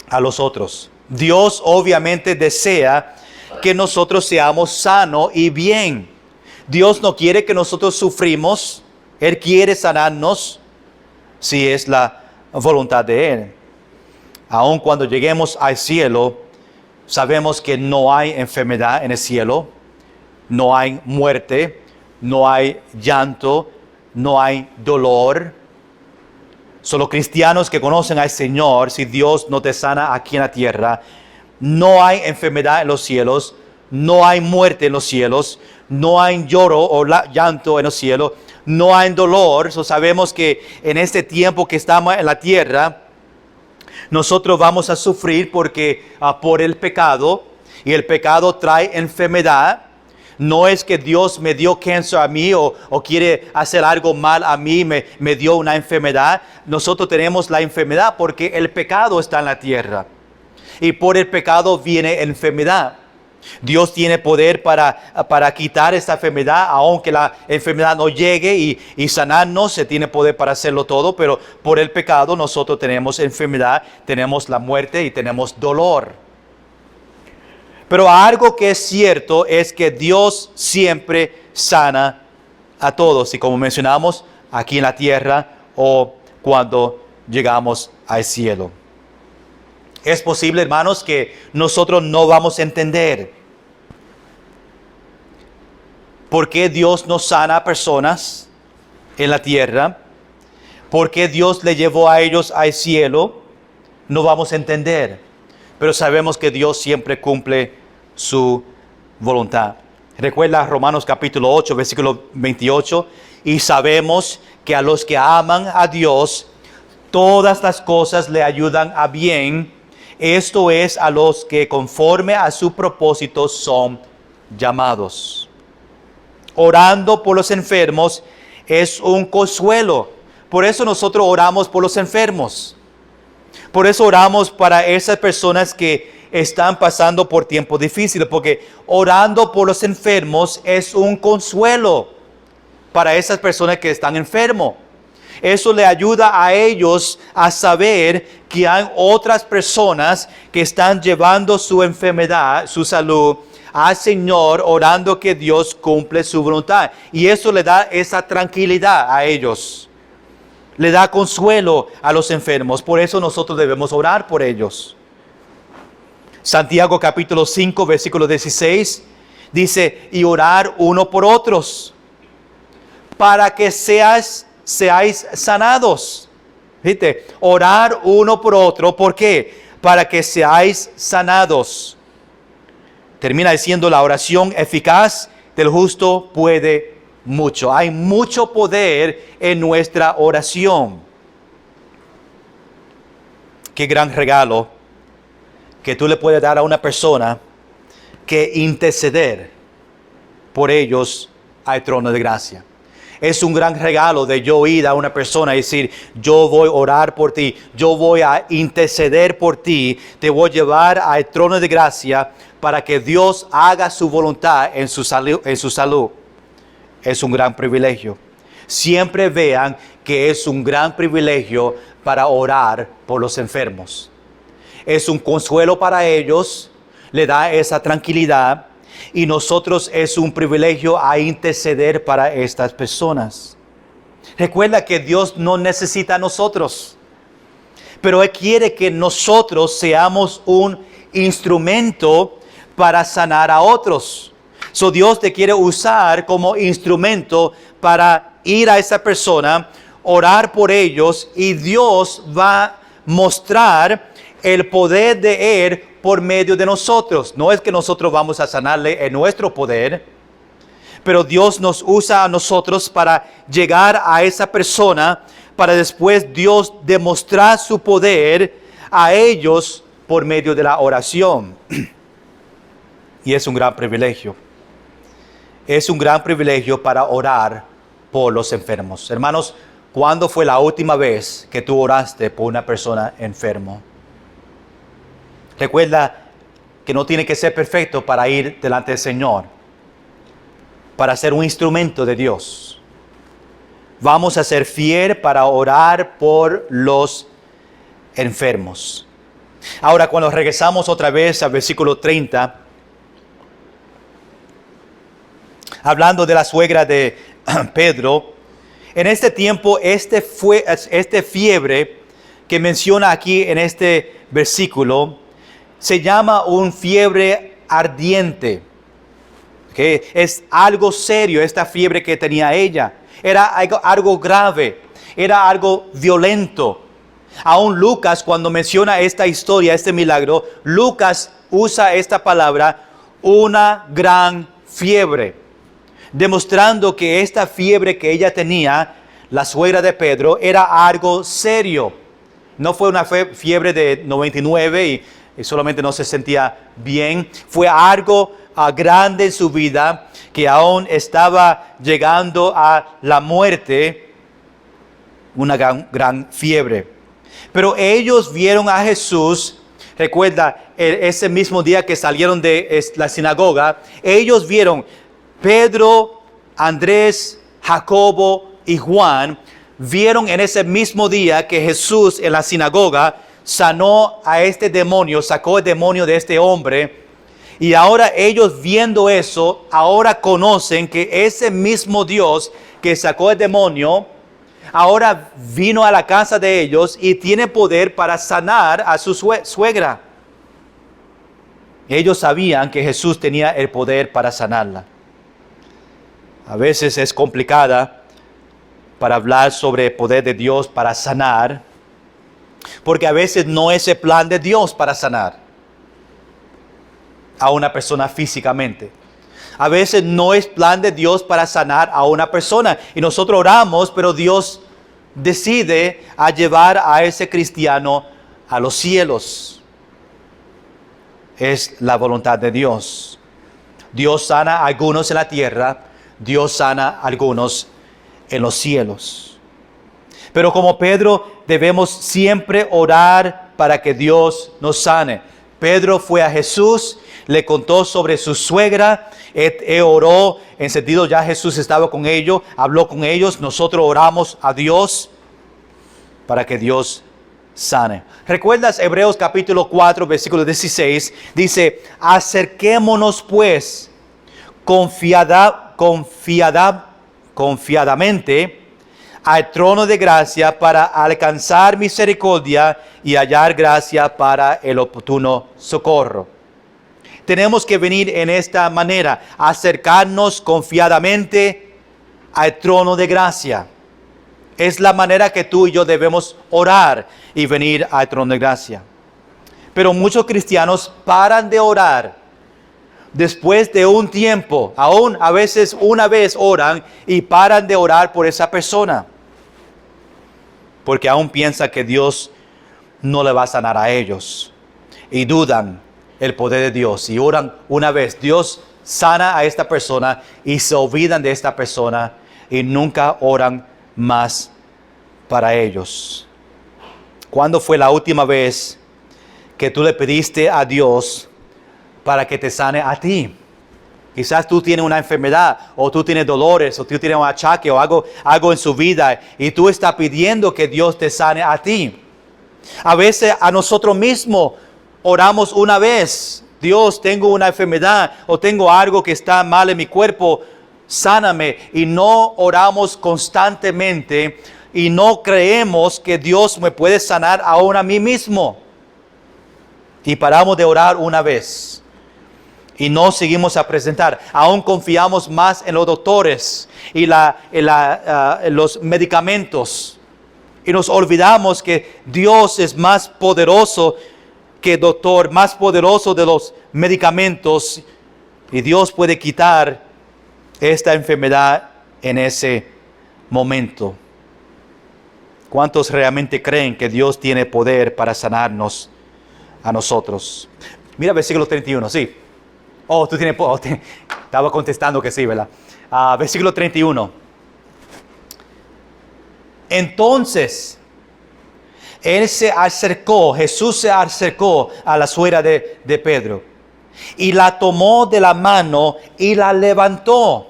S1: a los otros. Dios obviamente desea que nosotros seamos sanos y bien. Dios no quiere que nosotros sufrimos. Él quiere sanarnos si es la voluntad de Él. Aun cuando lleguemos al cielo, sabemos que no hay enfermedad en el cielo, no hay muerte, no hay llanto, no hay dolor. Solo cristianos que conocen al Señor, si Dios no te sana aquí en la tierra, no hay enfermedad en los cielos, no hay muerte en los cielos, no hay lloro o llanto en los cielos, no hay dolor. Sabemos que en este tiempo que estamos en la tierra, nosotros vamos a sufrir porque por el pecado, y el pecado trae enfermedad. No es que Dios me dio cáncer a mí o quiere hacer algo mal a mí, me dio una enfermedad. Nosotros tenemos la enfermedad porque el pecado está en la tierra. Y por el pecado viene enfermedad. Dios tiene poder para quitar esta enfermedad, aunque la enfermedad no llegue y sanarnos, se tiene poder para hacerlo todo, pero por el pecado nosotros tenemos enfermedad, tenemos la muerte y tenemos dolor. Pero algo que es cierto es que Dios siempre sana a todos, y como mencionamos, aquí en la tierra o cuando llegamos al cielo. Es posible, hermanos, que nosotros no vamos a entender por qué Dios no sana a personas en la tierra, por qué Dios le llevó a ellos al cielo. No vamos a entender, pero sabemos que Dios siempre cumple su voluntad. Recuerda Romanos capítulo 8, versículo 28, y sabemos que a los que aman a Dios, todas las cosas le ayudan a bien. Esto es, a los que conforme a su propósito son llamados. Orando por los enfermos es un consuelo. Por eso nosotros oramos por los enfermos. Por eso oramos para esas personas que están pasando por tiempos difíciles, porque orando por los enfermos es un consuelo para esas personas que están enfermos. Eso le ayuda a ellos a saber que hay otras personas que están llevando su enfermedad, su salud, al Señor, orando que Dios cumple su voluntad. Y eso le da esa tranquilidad a ellos. Le da consuelo a los enfermos. Por eso nosotros debemos orar por ellos. Santiago capítulo 5, versículo 16, dice, y orar uno por otros, para que seáis sanados. ¿Viste? Orar uno por otro, ¿por qué? Para que seáis sanados. Termina diciendo, la oración eficaz del justo puede mucho. Hay mucho poder en nuestra oración. Qué gran regalo que tú le puedes dar a una persona que interceder por ellos al trono de gracia. Es un gran regalo de yo ir a una persona y decir, yo voy a orar por ti, yo voy a interceder por ti, te voy a llevar al trono de gracia para que Dios haga su voluntad en su salud. Es un gran privilegio. Siempre vean que es un gran privilegio para orar por los enfermos. Es un consuelo para ellos, le da esa tranquilidad. Y nosotros es un privilegio a interceder para estas personas. Recuerda que Dios no necesita a nosotros, pero Él quiere que nosotros seamos un instrumento para sanar a otros. So Dios te quiere usar como instrumento para ir a esa persona, orar por ellos, y Dios va a mostrar el poder de Él por medio de nosotros. No es que nosotros vamos a sanarle en nuestro poder, pero Dios nos usa a nosotros para llegar a esa persona, para después Dios demostrar su poder a ellos por medio de la oración. Y es un gran privilegio. Es un gran privilegio para orar por los enfermos. Hermanos, ¿cuándo fue la última vez que tú oraste por una persona enferma? Recuerda que no tiene que ser perfecto para ir delante del Señor, para ser un instrumento de Dios. Vamos a ser fieles para orar por los enfermos. Ahora, cuando regresamos otra vez al versículo 30, hablando de la suegra de Pedro, en este tiempo, este fiebre que menciona aquí en este versículo, se llama un fiebre ardiente. ¿Okay? Es algo serio esta fiebre que tenía ella. Era algo grave, era algo violento. Aún Lucas, cuando menciona esta historia, este milagro, Lucas usa esta palabra, una gran fiebre, demostrando que esta fiebre que ella tenía, la suegra de Pedro, era algo serio. No fue una fiebre de 99 y solamente no se sentía bien. Fue algo grande en su vida, que aún estaba llegando a la muerte, una gran fiebre. Pero ellos vieron a Jesús. Recuerda, ese mismo día que salieron de la sinagoga, ellos vieron Pedro, Andrés, Jacobo y Juan, vieron en ese mismo día que Jesús en la sinagoga sanó a este demonio, sacó el demonio de este hombre. Y ahora ellos viendo eso, ahora conocen que ese mismo Dios que sacó el demonio, ahora vino a la casa de ellos y tiene poder para sanar a su suegra. Ellos sabían que Jesús tenía el poder para sanarla. A veces es complicada para hablar sobre el poder de Dios para sanar, porque a veces no es el plan de Dios para sanar a una persona físicamente. A veces no es plan de Dios para sanar a una persona. Y nosotros oramos, pero Dios decide a llevar a ese cristiano a los cielos. Es la voluntad de Dios. Dios sana a algunos en la tierra, Dios sana a algunos en los cielos. Pero como Pedro, debemos siempre orar para que Dios nos sane. Pedro fue a Jesús, le contó sobre su suegra, él oró, en sentido ya Jesús estaba con ellos, habló con ellos, nosotros oramos a Dios. para que Dios sane. ¿Recuerdas Hebreos capítulo 4, versículo 16? Dice, acerquémonos pues confiadamente al trono de gracia para alcanzar misericordia y hallar gracia para el oportuno socorro. Tenemos que venir en esta manera, acercarnos confiadamente al trono de gracia. Es la manera que tú y yo debemos orar y venir al trono de gracia. Pero muchos cristianos paran de orar después de un tiempo, aún a veces una vez oran y paran de orar por esa persona. Porque aún piensa que Dios no le va a sanar a ellos. Y dudan el poder de Dios. Y oran una vez, Dios sana a esta persona y se olvidan de esta persona y nunca oran más para ellos. ¿Cuándo fue la última vez que tú le pediste a Dios para que te sane a ti? Quizás tú tienes una enfermedad, o tú tienes dolores, o tú tienes un achaque, o algo en su vida, y tú estás pidiendo que Dios te sane a ti. A veces a nosotros mismos oramos una vez, Dios, tengo una enfermedad, o tengo algo que está mal en mi cuerpo, sáname, y no oramos constantemente, y no creemos que Dios me puede sanar aún a mí mismo. Y paramos de orar una vez. Y no seguimos a presentar. Aún confiamos más en los doctores y los medicamentos. Y nos olvidamos que Dios es más poderoso que el doctor, más poderoso de los medicamentos. Y Dios puede quitar esta enfermedad en ese momento. ¿Cuántos realmente creen que Dios tiene poder para sanarnos a nosotros? Mira versículo 31, sí. Oh, tú tienes... estaba contestando que sí, ¿verdad? Versículo 31. Entonces, Jesús se acercó a la suegra de Pedro y la tomó de la mano y la levantó.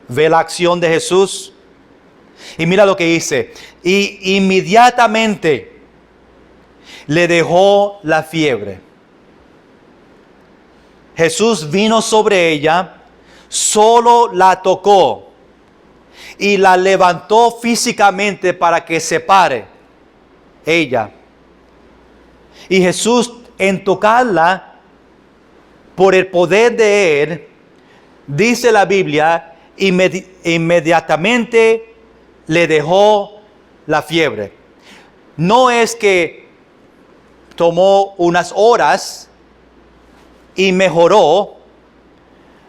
S1: ¿Ve la acción de Jesús? Y mira lo que dice. Y inmediatamente le dejó la fiebre. Jesús vino sobre ella, solo la tocó y la levantó físicamente para que se pare ella. Y Jesús, en tocarla por el poder de Él, dice la Biblia, inmediatamente le dejó la fiebre. No es que tomó unas horas y mejoró.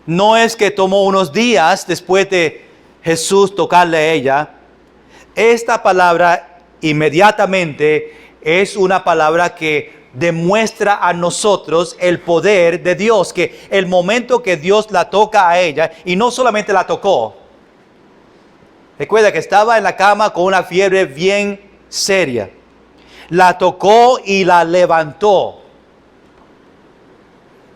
S1: No es que tomó unos días después de Jesús tocarle a ella. Esta palabra inmediatamente es una palabra que demuestra a nosotros el poder de Dios, que el momento que Dios la toca a ella, y no solamente la tocó, recuerda que estaba en la cama con una fiebre bien seria, la tocó y la levantó.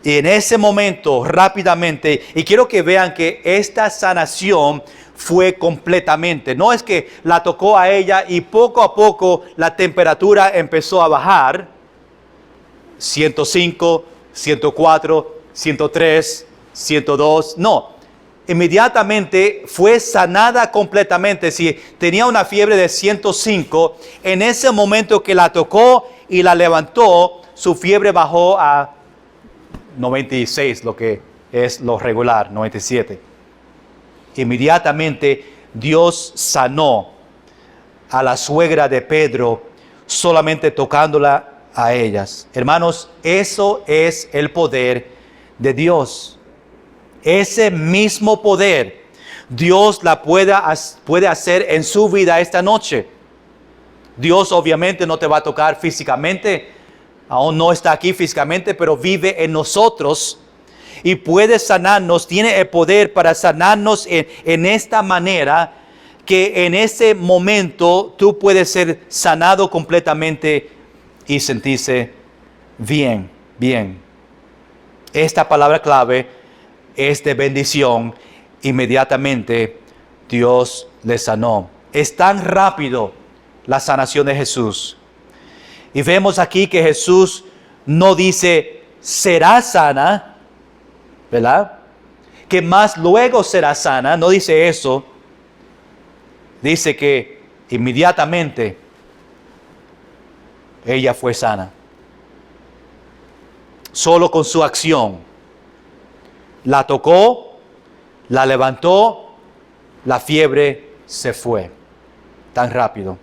S1: Y en ese momento, rápidamente, y quiero que vean que esta sanación fue completamente. No es que la tocó a ella y poco a poco la temperatura empezó a bajar. 105, 104, 103, 102. No, inmediatamente fue sanada completamente. Si tenía una fiebre de 105, en ese momento que la tocó y la levantó, su fiebre bajó a 96, lo que es lo regular, 97. Inmediatamente Dios sanó a la suegra de Pedro solamente tocándola a ellas. Hermanos, eso es el poder de Dios. Ese mismo poder Dios la puede hacer en su vida esta noche. Dios obviamente no te va a tocar físicamente, aún no está aquí físicamente, pero vive en nosotros y puede sanarnos, tiene el poder para sanarnos en esta manera, que en ese momento tú puedes ser sanado completamente y sentirse bien, bien. Esta palabra clave es de bendición. Inmediatamente Dios le sanó. Es tan rápido la sanación de Jesús. Y vemos aquí que Jesús no dice, será sana, ¿verdad? Que más luego será sana, no dice eso. Dice que inmediatamente ella fue sana. Solo con su acción. La tocó, la levantó, la fiebre se fue. Tan rápido.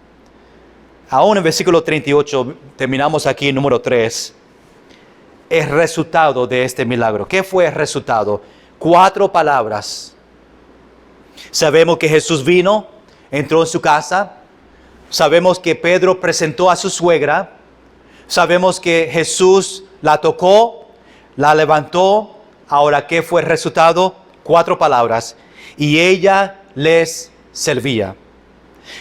S1: Aún en versículo 38, terminamos aquí, número 3. El resultado de este milagro. ¿Qué fue el resultado? 4 palabras. Sabemos que Jesús vino, entró en su casa. Sabemos que Pedro presentó a su suegra. Sabemos que Jesús la tocó, la levantó. Ahora, ¿qué fue el resultado? 4 palabras. Y ella les servía.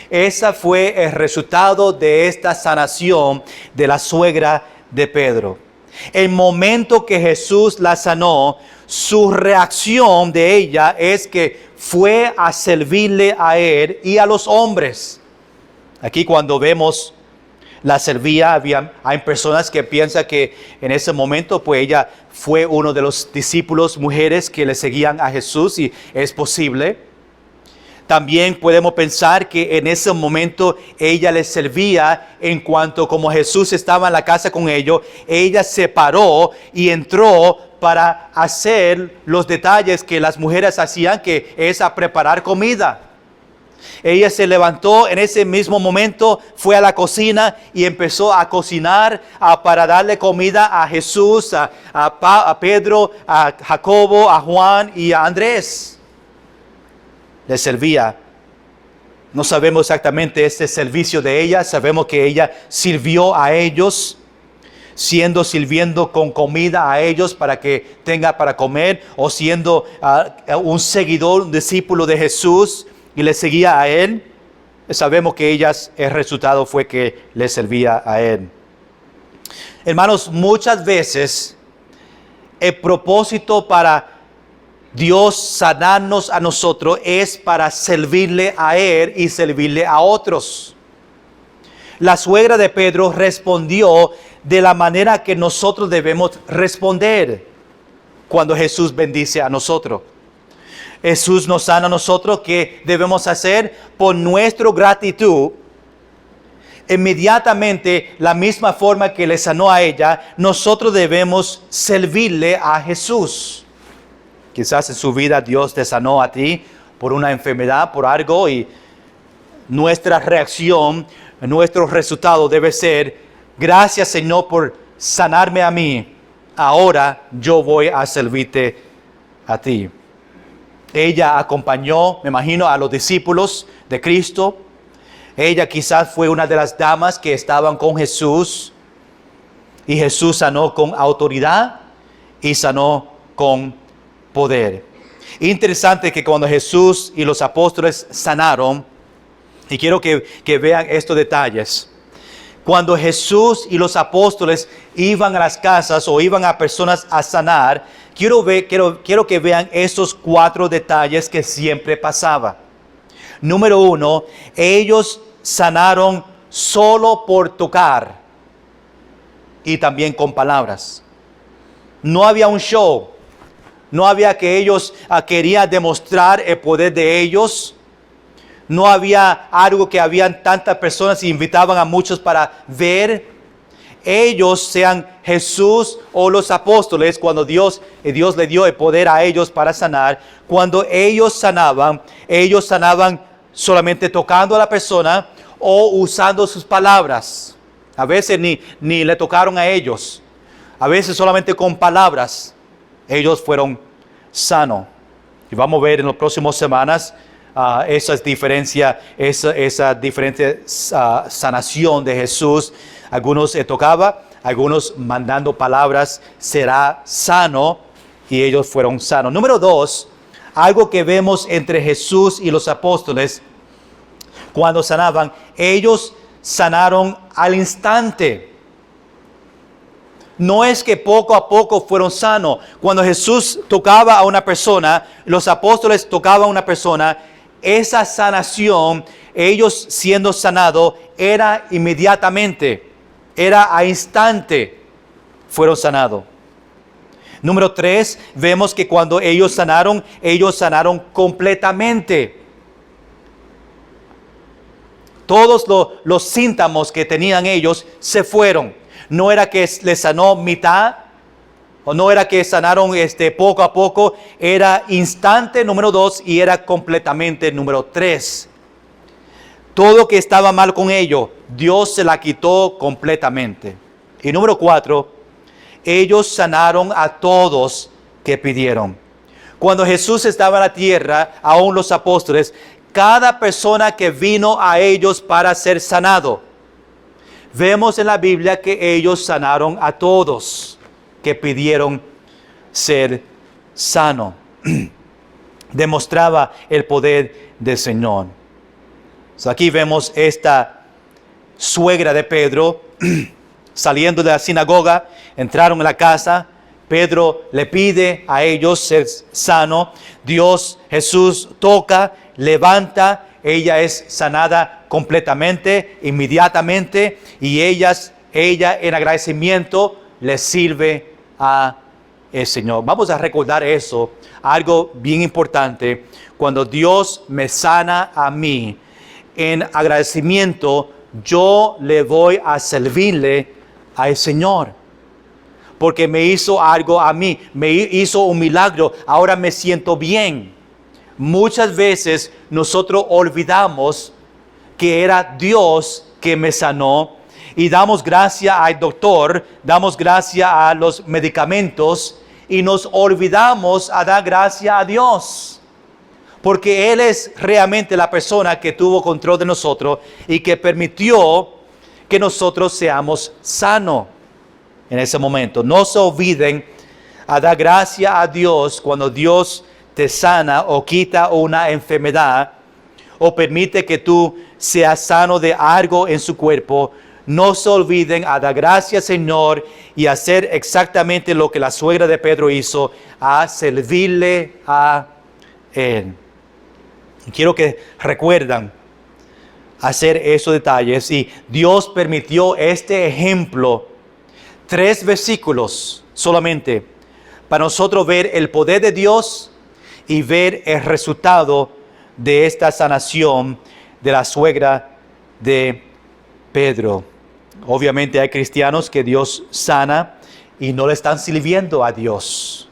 S1: Ese fue el resultado de esta sanación de la suegra de Pedro. El momento que Jesús la sanó, su reacción de ella es que fue a servirle a él y a los hombres. Aquí cuando vemos la servía, hay personas que piensan que en ese momento pues ella fue uno de los discípulos mujeres que le seguían a Jesús, y es posible. También podemos pensar que en ese momento ella les servía en cuanto como Jesús estaba en la casa con ellos, ella se paró y entró para hacer los detalles que las mujeres hacían, que es a preparar comida. Ella se levantó en ese mismo momento, fue a la cocina y empezó a cocinar para darle comida a Jesús, a Pedro, a Jacobo, a Juan y a Andrés. Le servía. No sabemos exactamente este servicio de ella. Sabemos que ella sirvió a ellos, sirviendo con comida a ellos para que tenga para comer, o siendo un seguidor, un discípulo de Jesús y le seguía a él. Sabemos que el resultado fue que le servía a él. Hermanos, muchas veces el propósito para Dios sanarnos a nosotros es para servirle a él y servirle a otros. La suegra de Pedro respondió de la manera que nosotros debemos responder cuando Jesús bendice a nosotros. Jesús nos sana a nosotros. ¿Qué debemos hacer? Por nuestra gratitud, inmediatamente, la misma forma que le sanó a ella, nosotros debemos servirle a Jesús. Quizás en su vida Dios te sanó a ti por una enfermedad, por algo, y nuestra reacción, nuestro resultado debe ser: gracias Señor por sanarme a mí, ahora yo voy a servirte a ti. Ella acompañó, me imagino, a los discípulos de Cristo. Ella quizás fue una de las damas que estaban con Jesús, y Jesús sanó con autoridad y sanó con poder. Interesante que cuando Jesús y los apóstoles sanaron, y quiero que vean estos detalles. Cuando Jesús y los apóstoles iban a las casas o iban a personas a sanar, quiero que vean estos 4 detalles que siempre pasaba. Número 1, ellos sanaron solo por tocar y también con palabras. No había un show. No había que ellos querían demostrar el poder de ellos. No había algo que habían tantas personas y invitaban a muchos para ver. Ellos, sean Jesús o los apóstoles, cuando Dios le dio el poder a ellos para sanar, cuando ellos sanaban solamente tocando a la persona o usando sus palabras. A veces ni le tocaron a ellos. A veces solamente con palabras ellos fueron sanos. Y vamos a ver en las próximas semanas esa diferente sanación de Jesús. Algunos tocaba, algunos mandando palabras, será sano, y ellos fueron sanos. Número 2, algo que vemos entre Jesús y los apóstoles cuando sanaban, ellos sanaron al instante. No es que poco a poco fueron sanos. Cuando Jesús tocaba a una persona, los apóstoles tocaban a una persona, esa sanación, ellos siendo sanados, era inmediatamente, era a instante, fueron sanados. Número 3, vemos que cuando ellos sanaron completamente. Todos los síntomas que tenían ellos se fueron. No era que les sanó mitad, o no era que sanaron poco a poco, era instante, número 2, y era completamente, número 3. Todo que estaba mal con ellos, Dios se la quitó completamente. Y número 4, ellos sanaron a todos que pidieron. Cuando Jesús estaba en la tierra, aún los apóstoles, cada persona que vino a ellos para ser sanado, vemos en la Biblia que ellos sanaron a todos que pidieron ser sano. Demostraba el poder del Señor. Aquí vemos esta suegra de Pedro saliendo de la sinagoga, entraron en la casa. Pedro le pide a ellos ser sano. Jesús toca, levanta, ella es sanada completamente, inmediatamente, y ella en agradecimiento le sirve a el Señor. Vamos a recordar eso, algo bien importante. Cuando Dios me sana a mí, en agradecimiento, yo le voy a servirle al Señor. Porque me hizo algo a mí, me hizo un milagro, ahora me siento bien. Muchas veces nosotros olvidamos que era Dios que me sanó y damos gracias al doctor, damos gracias a los medicamentos y nos olvidamos a dar gracias a Dios. Porque Él es realmente la persona que tuvo control de nosotros y que permitió que nosotros seamos sanos en ese momento. No se olviden a dar gracias a Dios cuando Dios te sana o quita una enfermedad o permite que tú seas sano de algo en su cuerpo. No se olviden a dar gracias, Señor, y hacer exactamente lo que la suegra de Pedro hizo, a servirle a Él. Quiero que recuerdan hacer esos detalles, y Dios permitió este ejemplo, 3 versículos solamente, para nosotros ver el poder de Dios y ver el resultado de esta sanación de la suegra de Pedro. Obviamente hay cristianos que Dios sana y no le están sirviendo a Dios.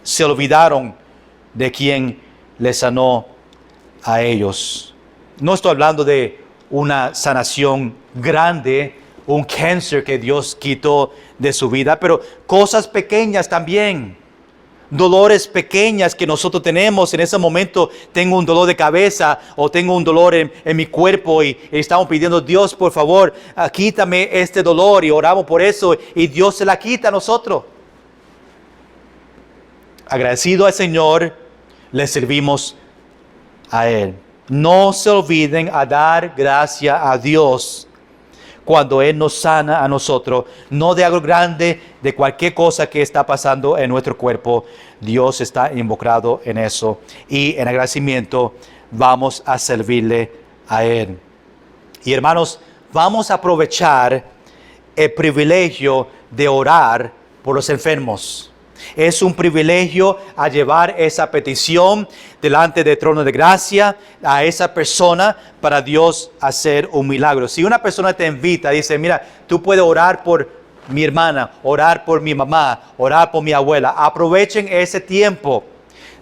S1: Se olvidaron de quien les sanó a ellos. No estoy hablando de una sanación grande, un cáncer que Dios quitó de su vida, pero cosas pequeñas también. Dolores pequeñas que nosotros tenemos en ese momento. Tengo un dolor de cabeza o tengo un dolor en mi cuerpo y estamos pidiendo, Dios, por favor, quítame este dolor, y oramos por eso y Dios se la quita a nosotros. Agradecido al Señor, le servimos a Él. No se olviden a dar gracias a Dios cuando Él nos sana a nosotros, no de algo grande, de cualquier cosa que está pasando en nuestro cuerpo. Dios está involucrado en eso, y en agradecimiento vamos a servirle a Él. Y hermanos, vamos a aprovechar el privilegio de orar por los enfermos. Es un privilegio a llevar esa petición delante del trono de gracia a esa persona para Dios hacer un milagro. Si una persona te invita, dice, mira, tú puedes orar por mi hermana, orar por mi mamá, orar por mi abuela. Aprovechen ese tiempo.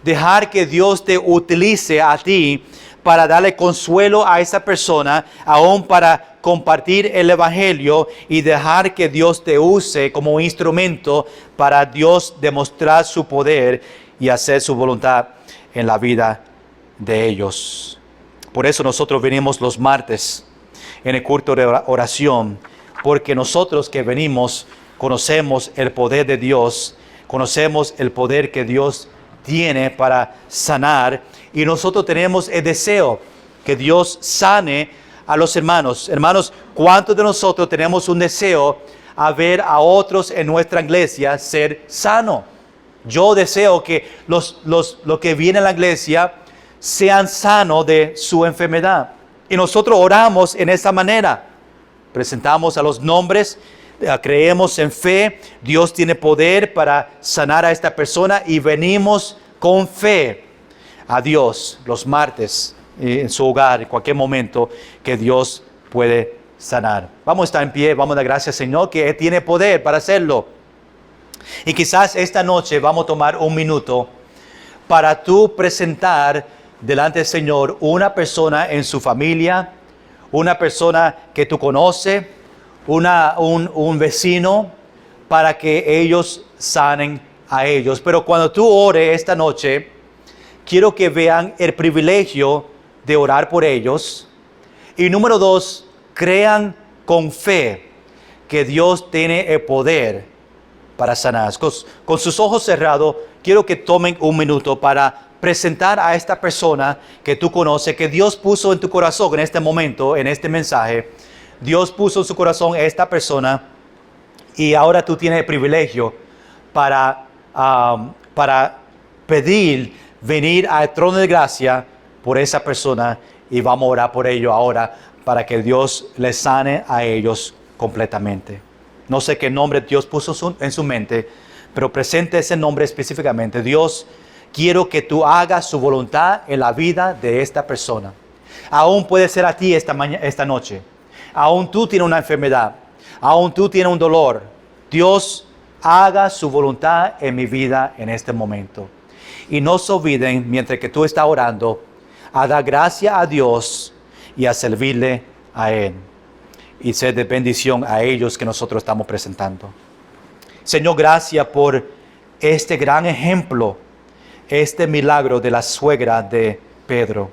S1: Dejar que Dios te utilice a ti para darle consuelo a esa persona, aún para compartir el evangelio, y dejar que Dios te use como instrumento para Dios demostrar su poder y hacer su voluntad en la vida de ellos. Por eso nosotros venimos los martes en el culto de oración, porque nosotros que venimos conocemos el poder de Dios, conocemos el poder que Dios tiene para sanar, y nosotros tenemos el deseo que Dios sane a los hermanos. Hermanos, ¿cuántos de nosotros tenemos un deseo a ver a otros en nuestra iglesia ser sano? Yo deseo que los que vienen a la iglesia sean sanos de su enfermedad. Y nosotros oramos en esa manera. Presentamos a los nombres, creemos en fe, Dios tiene poder para sanar a esta persona y venimos con fe a Dios los martes en su hogar, en cualquier momento que Dios puede sanar. Vamos a estar en pie, vamos a dar gracias, Señor, que Él tiene poder para hacerlo. Y quizás esta noche vamos a tomar un minuto para tú presentar delante del Señor una persona en su familia, una persona que tú conoces, un vecino, para que ellos sanen a ellos. Pero cuando tú ores esta noche, quiero que vean el privilegio de orar por ellos. Y número 2, crean con fe que Dios tiene el poder para sanar. Con sus ojos cerrados, quiero que tomen un minuto para presentar a esta persona que tú conoces, que Dios puso en tu corazón en este momento, en este mensaje. Dios puso en su corazón a esta persona y ahora tú tienes el privilegio para pedir venir al trono de gracia por esa persona y vamos a orar por ello ahora para que Dios les sane a ellos completamente. No sé qué nombre Dios puso en su mente, pero presente ese nombre específicamente. Dios, quiero que tú hagas su voluntad en la vida de esta persona. Aún puede ser a ti esta noche. Aún tú tienes una enfermedad. Aún tú tienes un dolor. Dios, haga su voluntad en mi vida en este momento. Y no se olviden, mientras que tú estás orando, a dar gracias a Dios y a servirle a Él. Y ser de bendición a ellos que nosotros estamos presentando. Señor, gracias por este gran ejemplo, este milagro de la suegra de Pedro.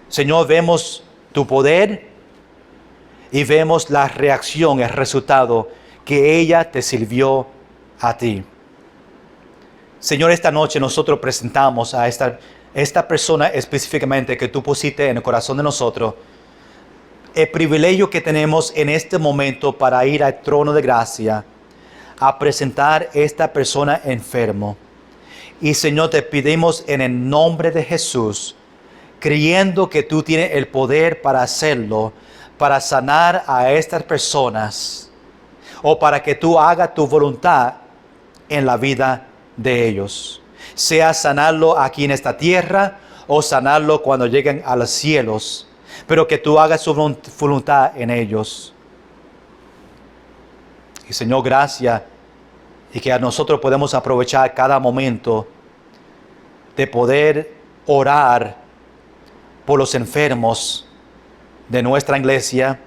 S1: Señor, vemos tu poder y vemos la reacción, el resultado que ella te sirvió a ti. Señor, esta noche nosotros presentamos a esta persona específicamente que tú pusiste en el corazón de nosotros, el privilegio que tenemos en este momento para ir al trono de gracia a presentar a esta persona enfermo. Y Señor, te pedimos en el nombre de Jesús, creyendo que tú tienes el poder para hacerlo, para sanar a estas personas, o para que tú hagas tu voluntad en la vida de ellos. Sea sanarlo aquí en esta tierra, o sanarlo cuando lleguen a los cielos, pero que tú hagas su voluntad en ellos. Y Señor, gracias, y que a nosotros podemos aprovechar cada momento de poder orar por los enfermos de nuestra iglesia,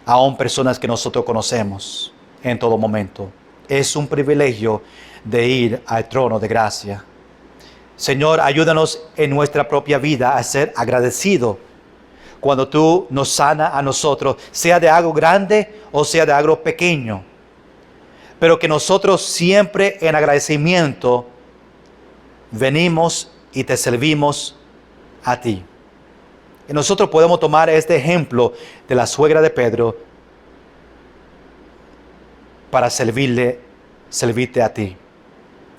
S1: aún personas que nosotros conocemos en todo momento. Es un privilegio de ir al trono de gracia. Señor, ayúdanos en nuestra propia vida a ser agradecidos cuando tú nos sanas a nosotros, sea de algo grande o sea de algo pequeño. Pero que nosotros siempre en agradecimiento venimos y te servimos a ti. Y nosotros podemos tomar este ejemplo de la suegra de Pedro para servirte a ti.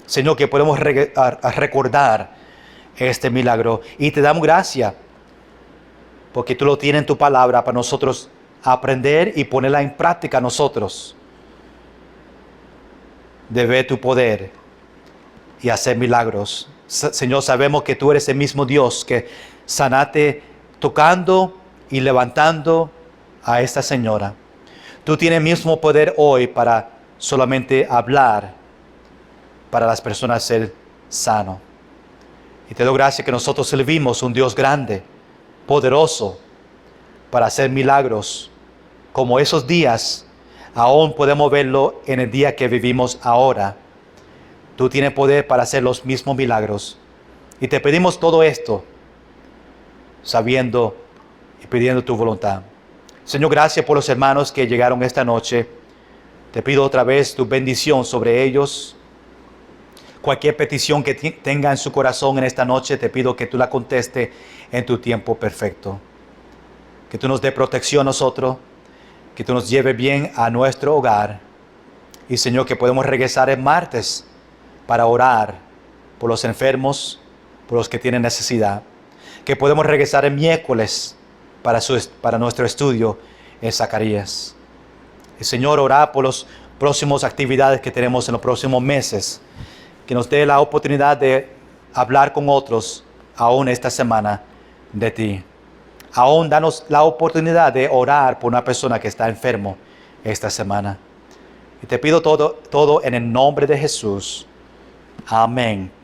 S1: Señor, que podemos recordar este milagro. Y te damos gracias porque tú lo tienes en tu palabra para nosotros aprender y ponerla en práctica nosotros. De ver tu poder y hacer milagros. Señor, sabemos que tú eres el mismo Dios que sanaste tocando y levantando a esta señora. Tú tienes el mismo poder hoy para solamente hablar para las personas ser sano. Y te doy gracias que nosotros servimos un Dios grande, poderoso, para hacer milagros. Como esos días, aún podemos verlo en el día que vivimos ahora. Tú tienes poder para hacer los mismos milagros. Y te pedimos todo esto, sabiendo y pidiendo tu voluntad. Señor, gracias por los hermanos que llegaron esta noche. Te pido otra vez tu bendición sobre ellos. Cualquier petición que tenga en su corazón en esta noche, te pido que tú la conteste en tu tiempo perfecto. Que tú nos dé protección a nosotros, que tú nos lleves bien a nuestro hogar. Y Señor, que podemos regresar el martes para orar por los enfermos, por los que tienen necesidad. Que podemos regresar el miércoles para nuestro estudio en Zacarías. El Señor, orar por las próximas actividades que tenemos en los próximos meses. Que nos dé la oportunidad de hablar con otros aún esta semana de ti. Aún danos la oportunidad de orar por una persona que está enfermo esta semana. Y te pido todo en el nombre de Jesús. Amén.